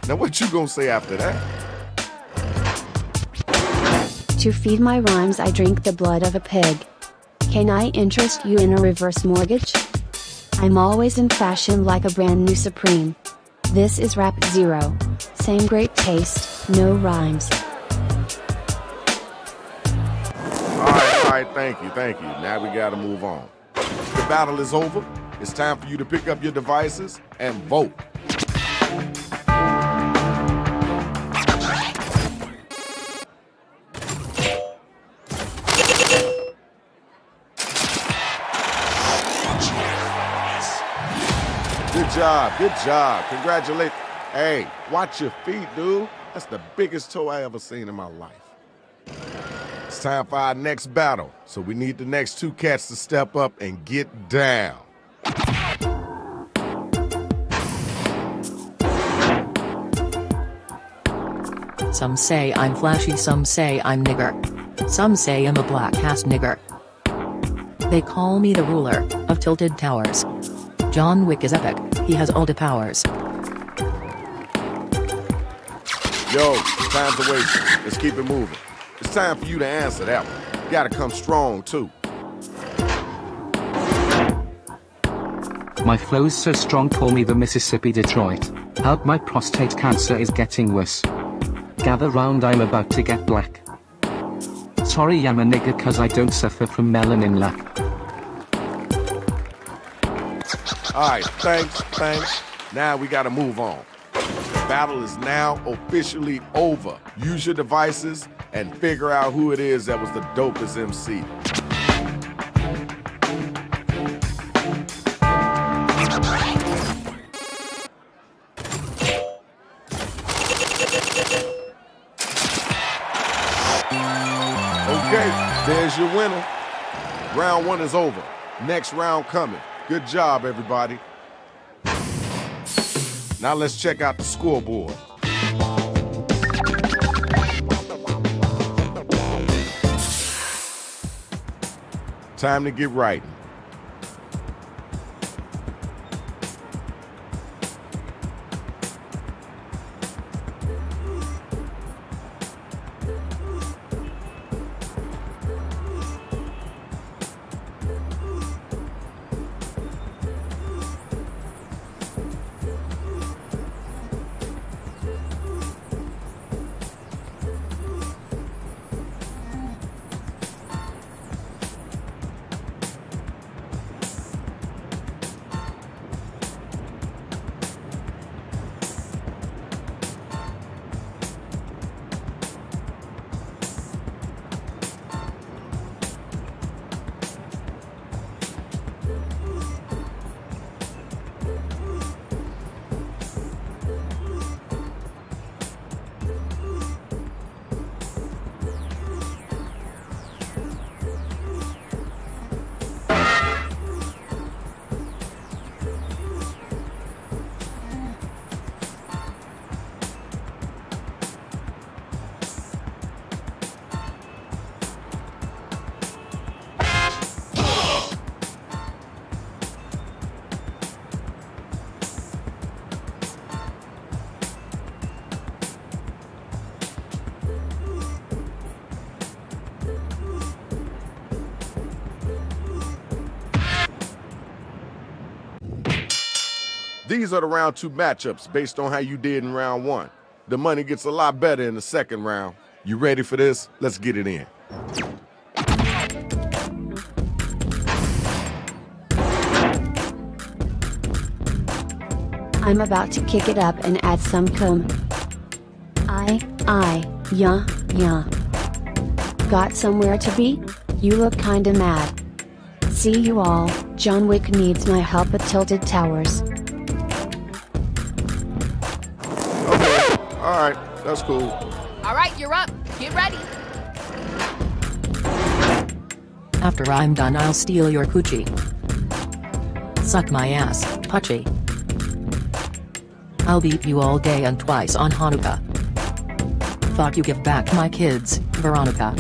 Now, what you gonna say after that? To feed my rhymes I drink the blood of a pig. Can I interest you in a reverse mortgage? I'm always in fashion like a brand new Supreme. This is Rap Zero. Same great taste, no rhymes. Alright, thank you. Now we gotta move on. The battle is over. It's time for you to pick up your devices and vote. Good job. Congratulations. Hey, watch your feet, dude. That's the biggest toe I ever seen in my life. It's time for our next battle, so we need the next two cats to step up and get down. Some say I'm flashy, some say I'm nigger. Some say I'm a black-ass nigger. They call me the ruler of Tilted Towers. John Wick is epic, he has all the powers. Yo, time's a waste. Let's keep it moving. It's time for you to answer that one. You gotta come strong, too. My flow's so strong, call me the Mississippi Detroit. Help, my prostate cancer is getting worse. Gather round, I'm about to get black. Sorry, I'm a nigga cause I don't suffer from melanin lack. Alright, thanks. Now we gotta move on. The battle is now officially over. Use your devices and figure out who it is that was the dopest MC. Okay, there's your winner. Round 1 is over. Next round coming. Good job, everybody. Now let's check out the scoreboard. Time to get right. These are the round 2 matchups based on how you did in round 1. The money gets a lot better in the second round. You ready for this? Let's get it in. I'm about to kick it up and add some cum. Yeah. Got somewhere to be? You look kinda mad. See you all, John Wick needs my help at Tilted Towers. Okay, alright, that's cool. All right, you're up. Get ready. After I'm done, I'll steal your coochie. Suck my ass, Putchie. I'll beat you all day and twice on Hanukkah. Thought you give back my kids, Veronica.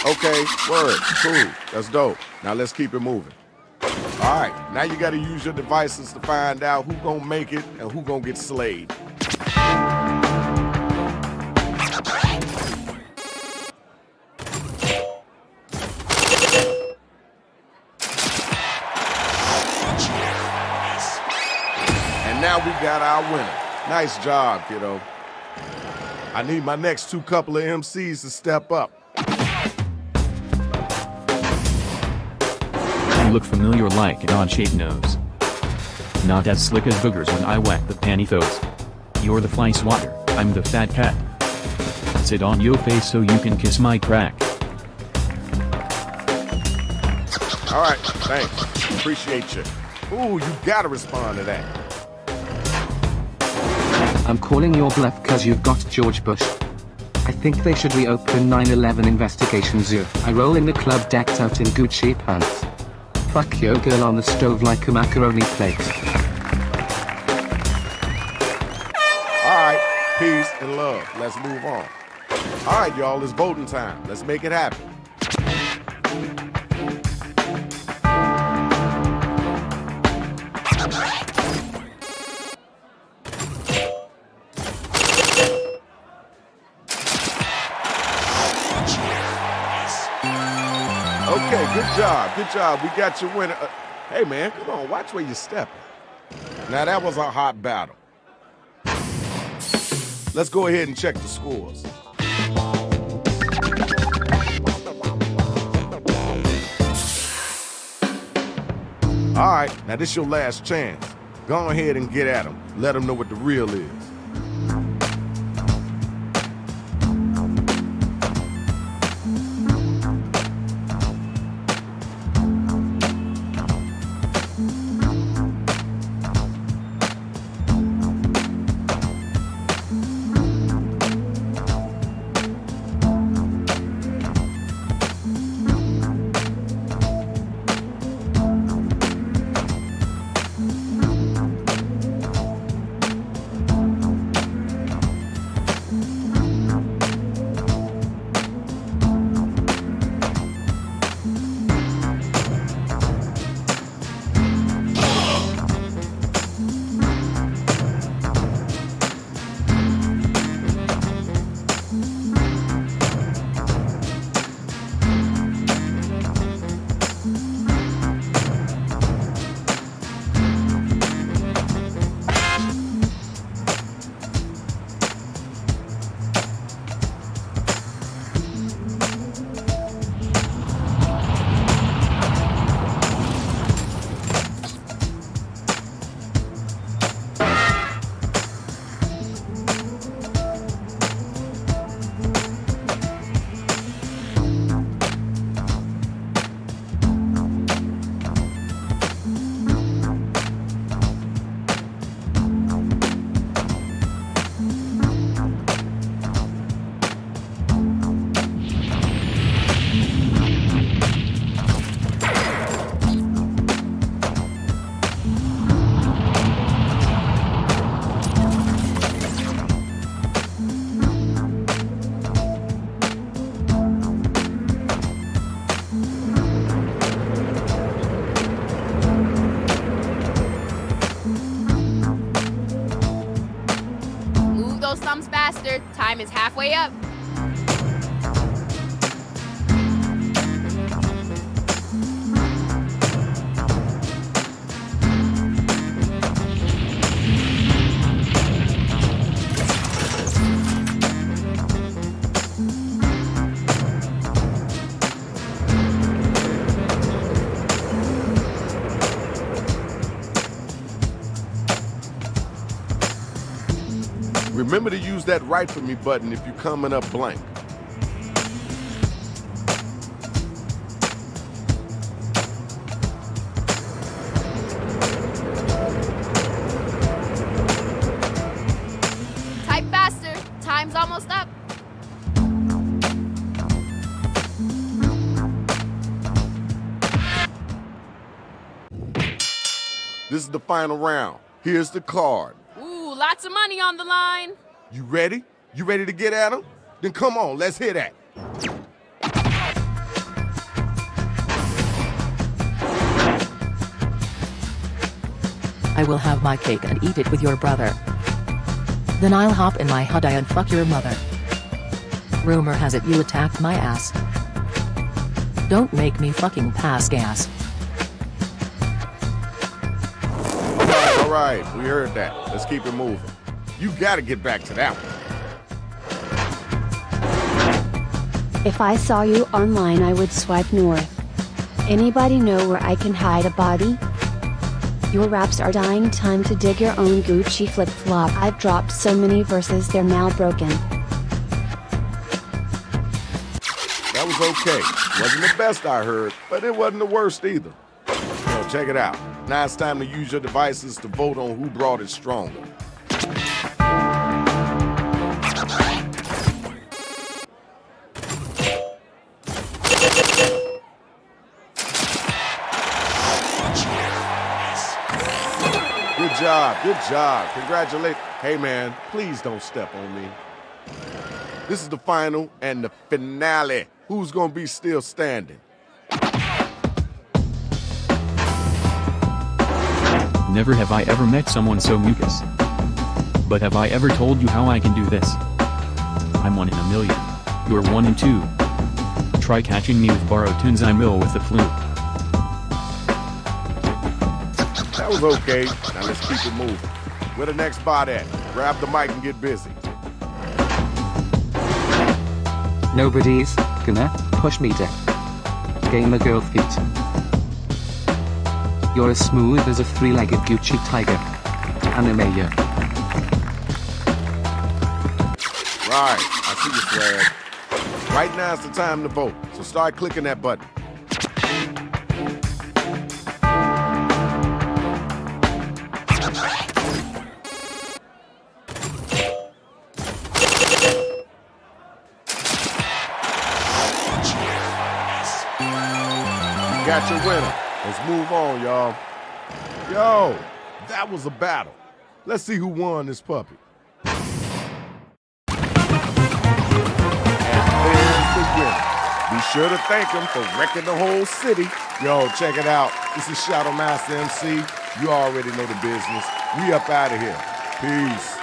Okay, word, cool, that's dope. Now let's keep it moving. All right, now you gotta use your devices to find out who gonna make it and who gonna get slayed. we got our winner. Nice job, kiddo. I need my next two couple of MCs to step up. You look familiar like an odd-shaped nose. Not as slick as boogers when I whack the pantyhose. You're the fly swatter, I'm the fat cat. Sit on your face so you can kiss my crack. All right, thanks. Appreciate you. Ooh, you gotta respond to that. I'm calling your bluff cause you've got George Bush. I think they should reopen 9/11 Investigation Zoo. I roll in the club decked out in Gucci pants. Fuck your girl on the stove like a macaroni plate. Alright, peace and love. Let's move on. Alright, y'all, it's voting time. Let's make it happen. Okay, good job, good job. We got your winner. Hey, man, come on, watch where you're stepping. Now, that was a hot battle. Let's go ahead and check the scores. All right, now this is your last chance. Go ahead and get at them. Let them know what the real is. Time is halfway up. Remember to use that right for me button if you're coming up blank. Type faster. Time's almost up. This is the final round. Here's the card. Ooh, lots of money on the line. You ready? You ready to get at him? Then come on, let's hear that. I will have my cake and eat it with your brother. Then I'll hop in my Hyundai and fuck your mother. Rumor has it you attacked my ass. Don't make me fucking pass gas. All right, we heard that. Let's keep it moving. You gotta get back to that one. If I saw you online, I would swipe north. Anybody know where I can hide a body? Your raps are dying. Time to dig your own Gucci flip-flop. I've dropped so many verses, they're now broken. That was okay. Wasn't the best I heard, but it wasn't the worst either. Yo, check it out. Now it's time to use your devices to vote on who brought it stronger. Good job. Congratulations. Hey, man, please don't step on me. This is the final and the finale. Who's gonna be still standing? Never have I ever met someone so mucus. But have I ever told you how I can do this? I'm 1 in a million. You're 1 in 2. Try catching me with borrowed tunes. I'm ill with the flu. That was okay. Now let's keep it moving. Where the next bot at? Grab the mic and get busy. Nobody's gonna push me down. Gamer girl feet. You're as smooth as a 3-legged Gucci tiger. Anime ya. Right, I see your swag. Right now is the time to vote, so start clicking that button. Got your winner. Let's move on, y'all. Yo, that was a battle. Let's see who won this puppy. And there's the winner. Be sure to thank him for wrecking the whole city. Yo, check it out. This is Shadow Master MC. You already know the business. We up out of here. Peace.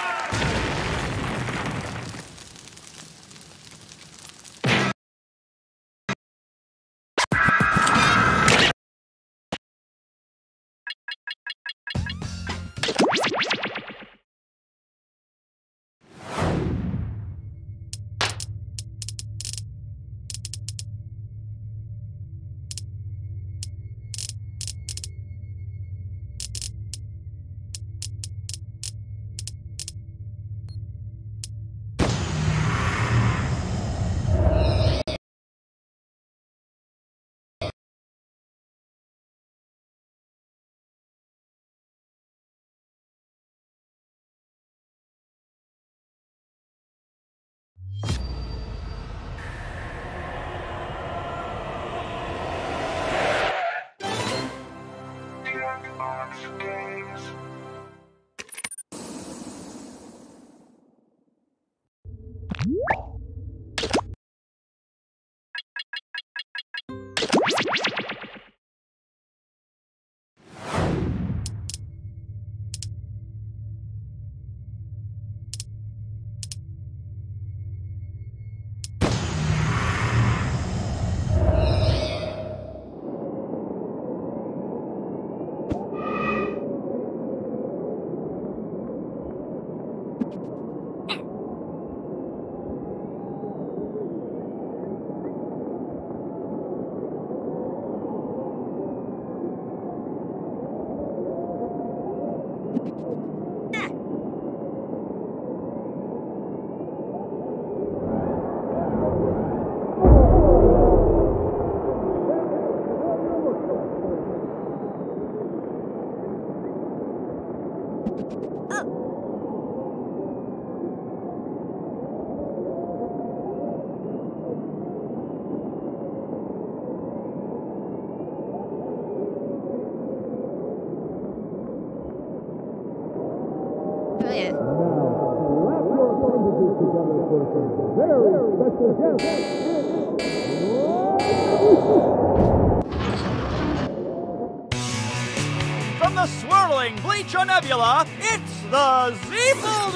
From the swirling Bleacher Nebula, it's the Zeepeldome!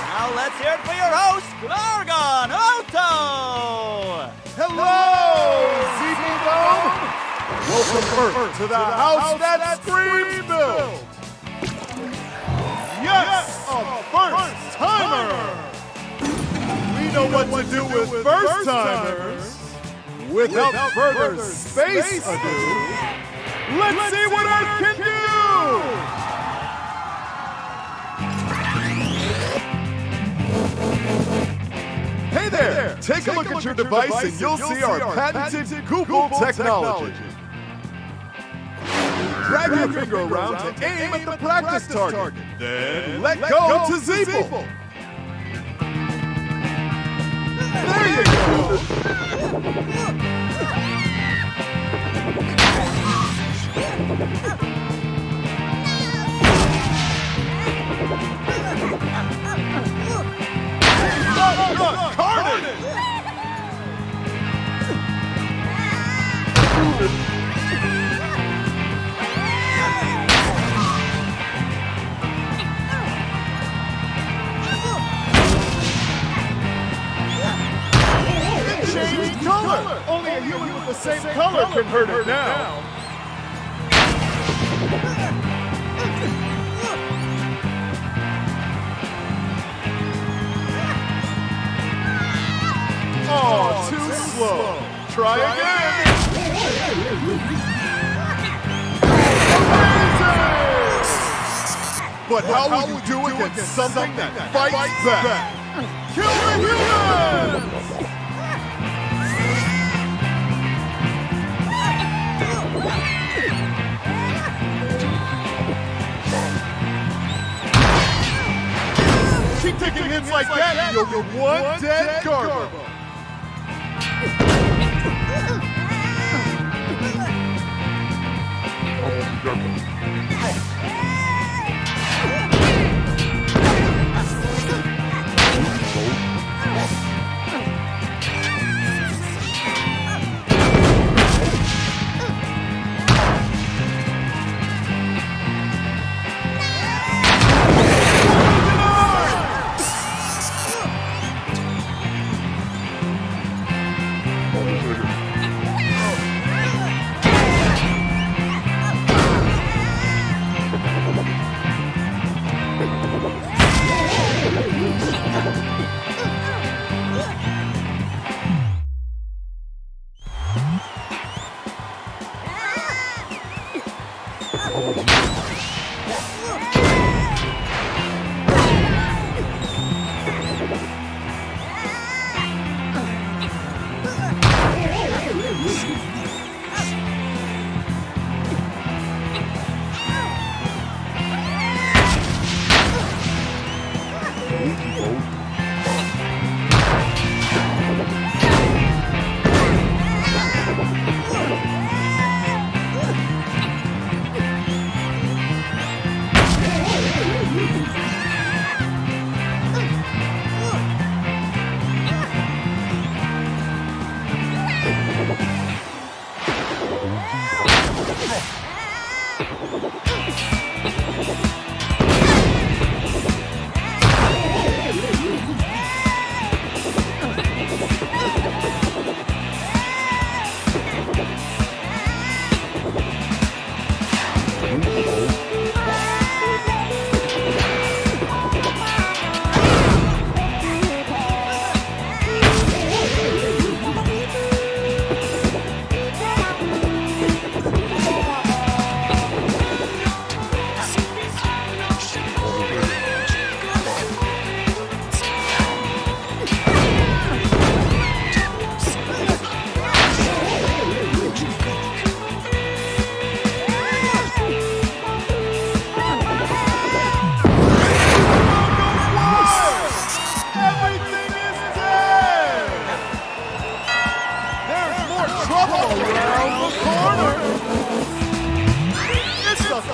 Now let's hear it for your host, Gargon Otto! Hello, Zeepeldome! from Earth to the house that screams built. Yes, a first timer. We know what to do with first timers. Without further space ado, let's see what Earth can do. Hey there! Take a look at your device and you'll see our patented Google technology. Drag your finger around to aim at the practice target. Then let go to Zeeple. There you go! Color! Only a human with the same color can hurt it now. Oh, too slow. Try again. Amazing! But how will you do against something that fights back? Kill the humans! Keep taking hits like that, and you'll be one dead Garbo.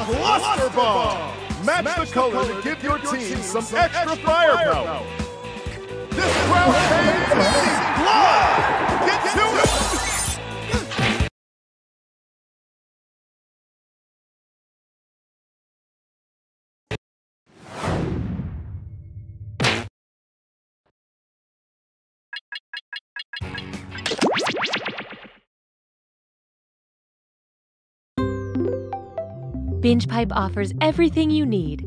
Cluster Bomb! Match the color to give your team some extra firepower. This round pays blood! Get to it! Binge Pipe offers everything you need.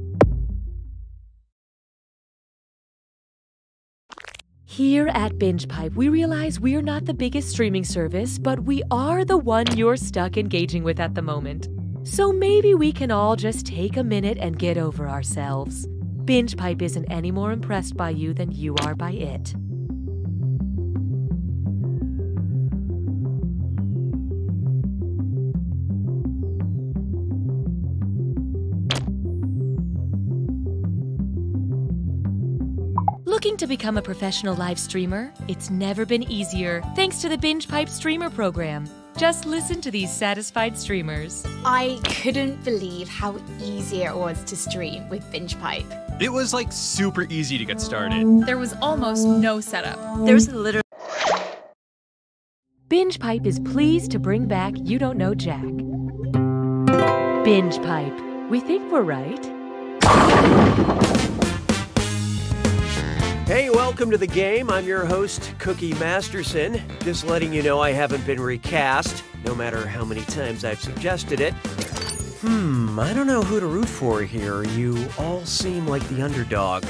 Here at Binge Pipe, we realize we're not the biggest streaming service, but we are the one you're stuck engaging with at the moment. So maybe we can all just take a minute and get over ourselves. Binge Pipe isn't any more impressed by you than you are by it. Looking to become a professional live streamer? It's never been easier thanks to the Binge Pipe Streamer program. Just listen to these satisfied streamers. I couldn't believe how easy it was to stream with Binge Pipe. It was like super easy to get started. There was almost no setup. There's literally... Binge Pipe is pleased to bring back You Don't Know Jack. Binge Pipe. We think we're right. Hey, welcome to the game. I'm your host, Cookie Masterson. Just letting you know I haven't been recast, no matter how many times I've suggested it. I don't know who to root for here. You all seem like the underdog.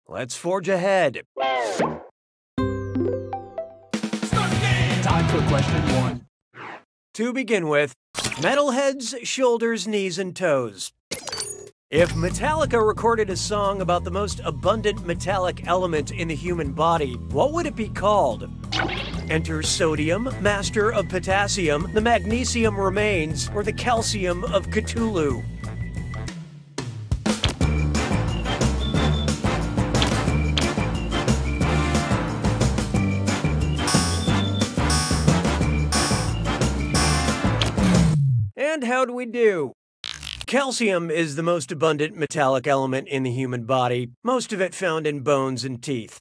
Let's forge ahead. Time for question 1. To begin with, metal heads, shoulders, knees, and toes. If Metallica recorded a song about the most abundant metallic element in the human body, what would it be called? Enter sodium, master of potassium, the magnesium remains, or the calcium of Cthulhu. And how'd we do? Calcium is the most abundant metallic element in the human body, most of it found in bones and teeth.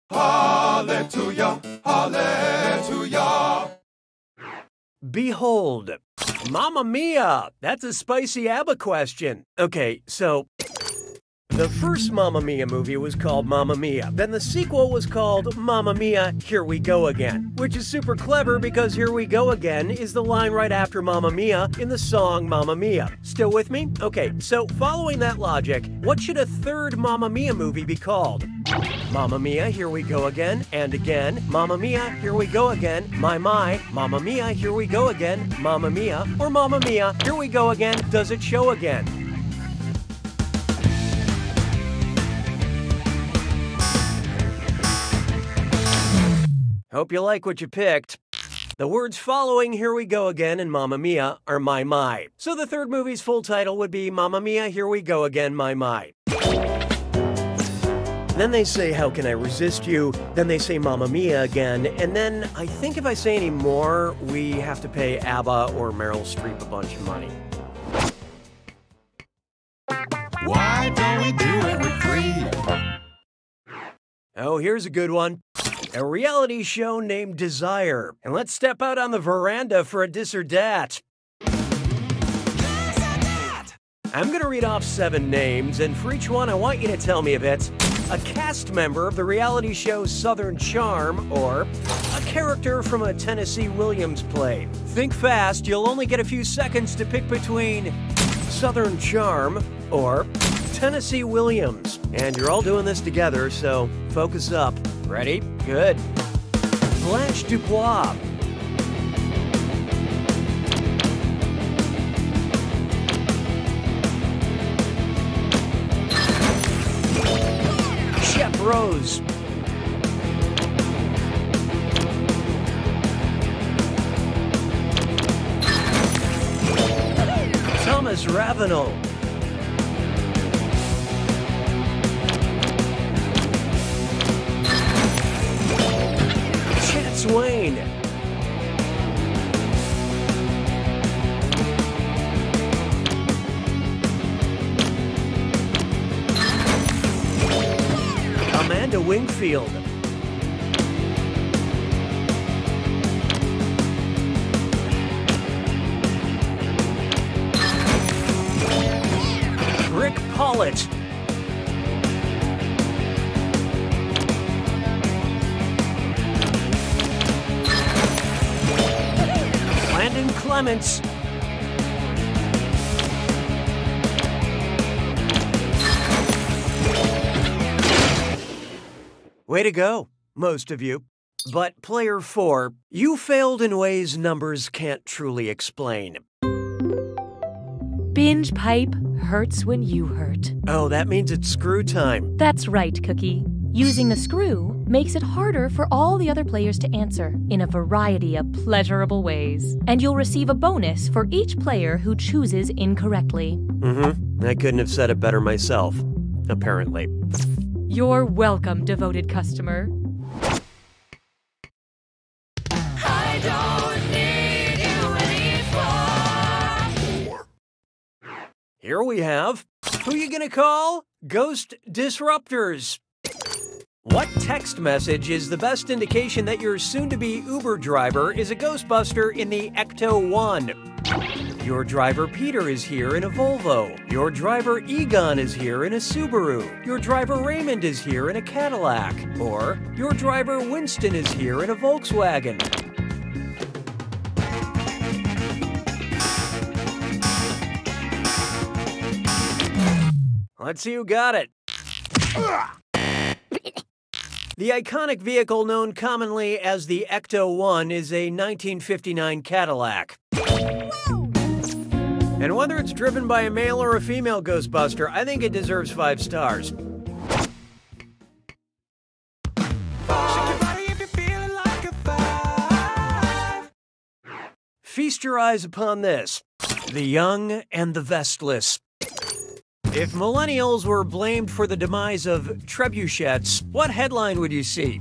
Hallelujah, hallelujah. Behold. Mamma mia! That's a spicy ABBA question. Okay, so the first Mamma Mia movie was called Mamma Mia. Then the sequel was called Mamma Mia, Here We Go Again, which is super clever because Here We Go Again is the line right after Mamma Mia in the song Mamma Mia. Still with me? Okay, so following that logic, what should a third Mamma Mia movie be called? Mamma Mia, Here We Go Again, and again. Mamma Mia, Here We Go Again. My. Mamma Mia, Here We Go Again. Mamma Mia, or Mamma Mia, Here We Go Again. Does it show again? Hope you like what you picked. The words following Here We Go Again and Mamma Mia are my. So the third movie's full title would be Mamma Mia, Here We Go Again, my. Then they say, How Can I Resist You? Then they say Mamma Mia again. And then I think if I say any more, we have to pay ABBA or Meryl Streep a bunch of money. Why don't we do it for free? Oh, here's a good one. A reality show named Desire. And let's step out on the veranda for a dis or dat. I'm gonna read off 7 names, and for each one I want you to tell me if it's a cast member of the reality show Southern Charm, or a character from a Tennessee Williams play. Think fast, you'll only get a few seconds to pick between Southern Charm or Tennessee Williams. And you're all doing this together, so focus up. Ready? Good. Blanche Dubois. Shep Rose. Thomas Ravenel. Swain. Amanda Wingfield. Rick Pollitt. Clements. Way to go, most of you. But player 4, you failed in ways numbers can't truly explain. Binge pipe hurts when you hurt. Oh, that means it's screw time. That's right, Cookie. Using the screw makes it harder for all the other players to answer in a variety of pleasurable ways. And you'll receive a bonus for each player who chooses incorrectly. I couldn't have said it better myself, apparently. You're welcome, devoted customer. I don't need you anymore. Here we have, who you gonna call? Ghost Disruptors. What text message is the best indication that your soon-to-be Uber driver is a Ghostbuster in the Ecto-1? Your driver Peter is here in a Volvo. Your driver Egon is here in a Subaru. Your driver Raymond is here in a Cadillac. Or your driver Winston is here in a Volkswagen. Let's see who got it. The iconic vehicle known commonly as the Ecto-1 is a 1959 Cadillac. And whether it's driven by a male or a female Ghostbuster, I think it deserves 5 stars. Feast your eyes upon this. The young and the vestless. If millennials were blamed for the demise of trebuchets, what headline would you see?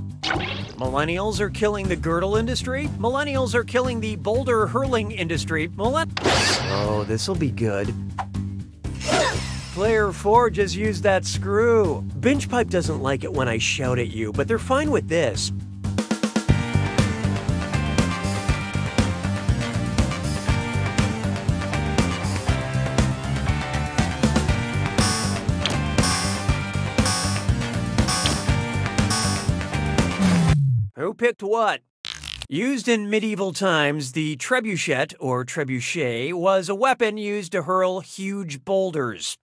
Millennials are killing the girdle industry? Millennials are killing the boulder hurling industry? Oh, this'll be good. Player 4 just used that screw. Binge Pipe doesn't like it when I shout at you, but they're fine with this. Who picked what? Used in medieval times, the trebuchet, or trebuchet, was a weapon used to hurl huge boulders.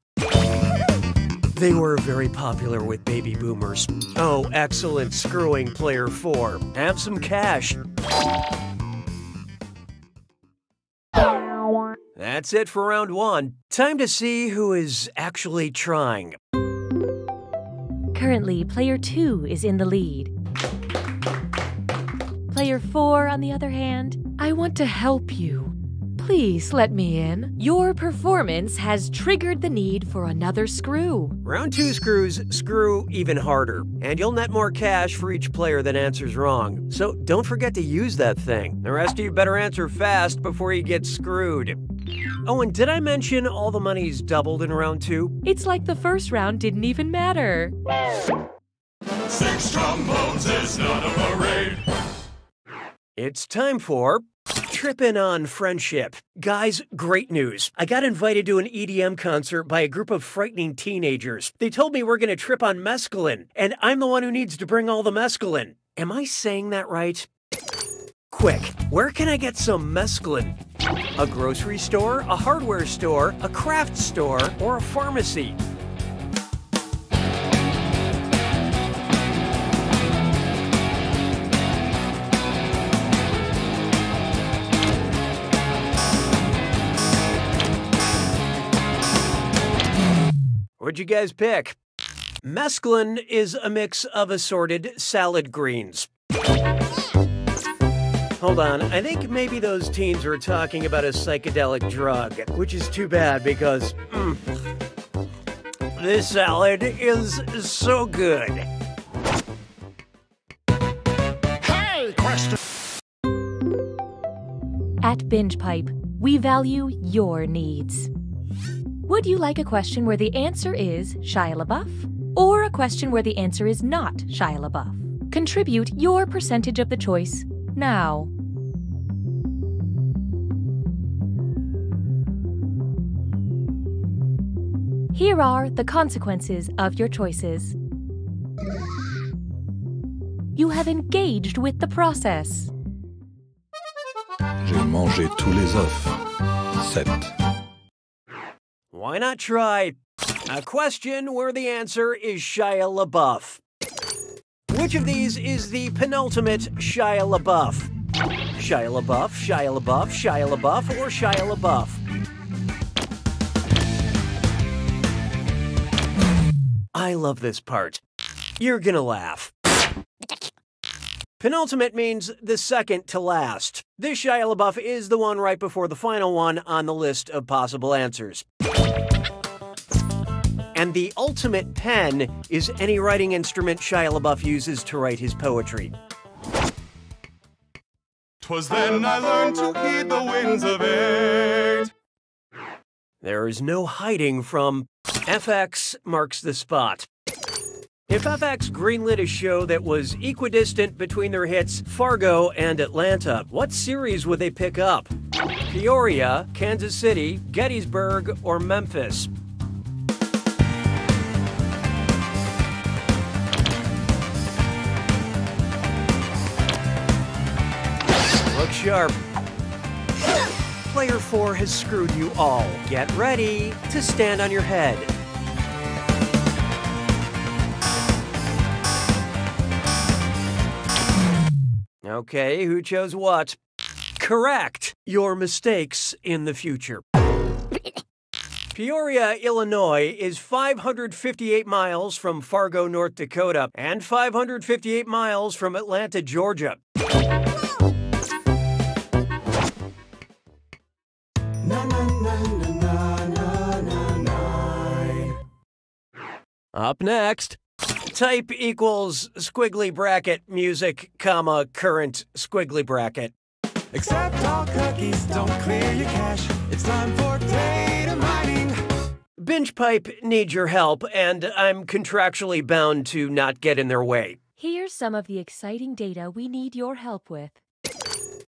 They were very popular with baby boomers. Oh, excellent screwing, player 4. Have some cash. That's it for round 1. Time to see who is actually trying. Currently, player 2 is in the lead. Player 4, on the other hand, I want to help you. Please let me in. Your performance has triggered the need for another screw. Round 2 screws screw even harder, and you'll net more cash for each player that answers wrong. So don't forget to use that thing. The rest of you better answer fast before you get screwed. Oh, and did I mention all the money's doubled in round 2? It's like the first round didn't even matter. 6 trombones is not a parade. It's time for Trippin' on Friendship. Guys, great news. I got invited to an EDM concert by a group of frightening teenagers. They told me we're gonna trip on mescaline, and I'm the one who needs to bring all the mescaline. Am I saying that right? Quick, where can I get some mescaline? A grocery store, a hardware store, a craft store, or a pharmacy? What'd you guys pick? Mescaline is a mix of assorted salad greens. Hold on, I think maybe those teens were talking about a psychedelic drug, which is too bad because this salad is so good. Hey, question. At Binge Pipe, we value your needs. Would you like a question where the answer is Shia LaBeouf? Or a question where the answer is not Shia LaBeouf? Contribute your percentage of the choice now. Here are the consequences of your choices. You have engaged with the process. J'ai manger tous les œufs. 7. Why not try a question where the answer is Shia LaBeouf? Which of these is the penultimate Shia LaBeouf? Shia LaBeouf, Shia LaBeouf, Shia LaBeouf, or Shia LaBeouf? I love this part. You're gonna laugh. Penultimate means the second to last. This Shia LaBeouf is the one right before the final one on the list of possible answers. And the ultimate pen is any writing instrument Shia LaBeouf uses to write his poetry. 'Twas then I learned to heed the winds of 8. There is no hiding from FX marks the spot. If FX greenlit a show that was equidistant between their hits Fargo and Atlanta, what series would they pick up? Peoria, Kansas City, Gettysburg, or Memphis? Look sharp. Player 4 has screwed you all. Get ready to stand on your head. Okay, who chose what? Correct. Your mistakes in the future. Peoria, Illinois is 558 miles from Fargo, North Dakota, and 558 miles from Atlanta, Georgia. Up next, type equals squiggly bracket music, comma, current squiggly bracket. Accept all cookies, don't clear your cache. It's time for data mining. Binge Pipe needs your help, and I'm contractually bound to not get in their way. Here's some of the exciting data we need your help with.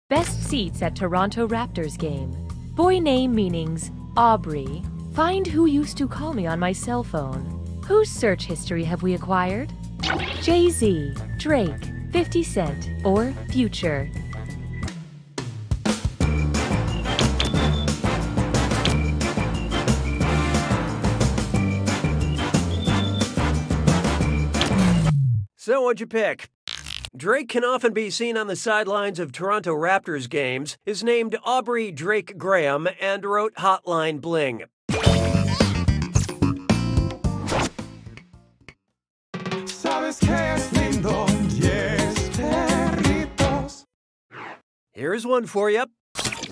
Best seats at Toronto Raptors game. Boy name meanings, Aubrey. Find who used to call me on my cell phone. Whose search history have we acquired? Jay-Z, Drake, 50 Cent, or Future? So what'd you pick? Drake can often be seen on the sidelines of Toronto Raptors games, is named Aubrey Drake Graham, and wrote Hotline Bling. Here's one for you.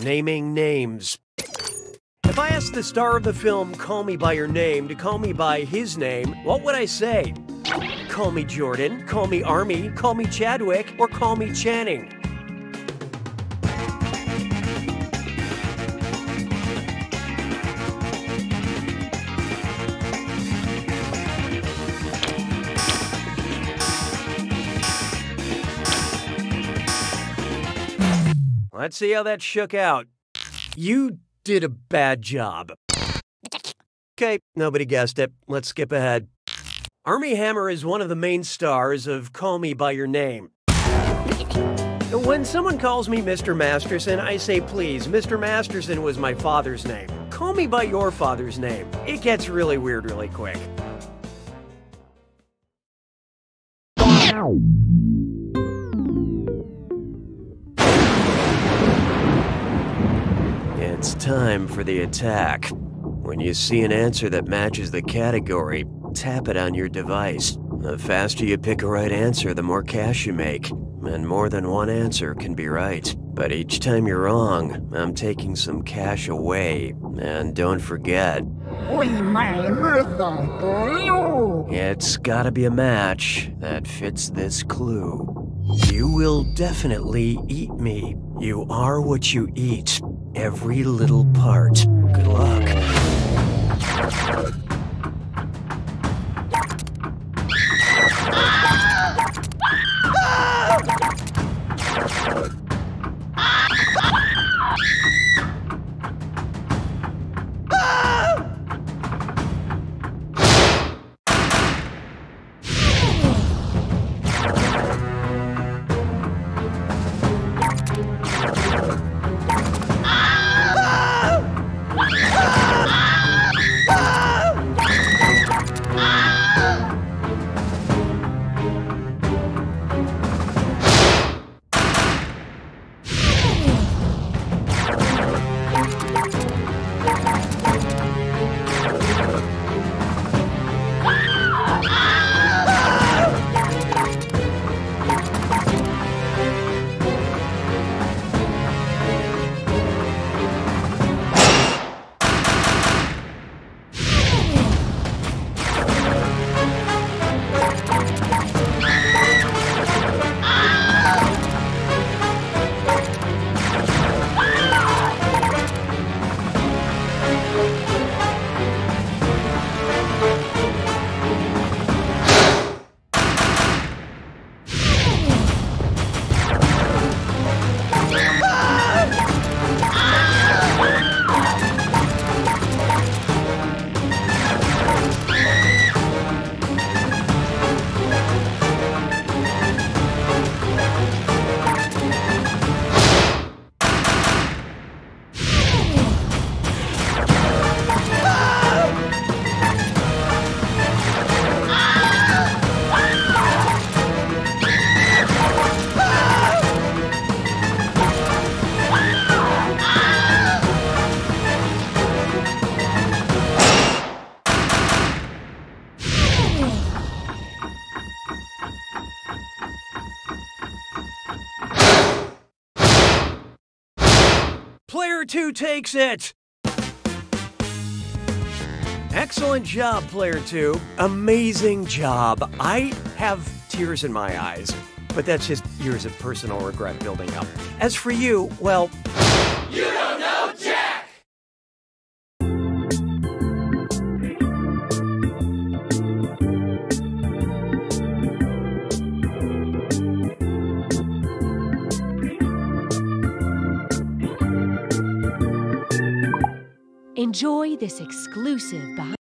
Naming names. If I asked the star of the film Call Me By Your Name to call me by his name, what would I say? Call me Jordan, call me Army, call me Chadwick, or call me Channing? Let's see how that shook out. You did a bad job. Okay, nobody guessed it. Let's skip ahead. Armie Hammer is one of the main stars of Call Me By Your Name. When someone calls me Mr. Masterson, I say, please, Mr. Masterson was my father's name. Call me by your father's name. It gets really weird really quick. It's time for the attack. When you see an answer that matches the category, tap it on your device. The faster you pick a right answer, the more cash you make. And more than one answer can be right. But each time you're wrong, I'm taking some cash away. And don't forget, it's gotta be a match that fits this clue. You will definitely eat me. You are what you eat. Every little part. Good luck. 2 takes it! Excellent job, Player 2. Amazing job. I have tears in my eyes, but that's just years of personal regret building up. As for you, well... You don't know Jack! Enjoy this exclusive behind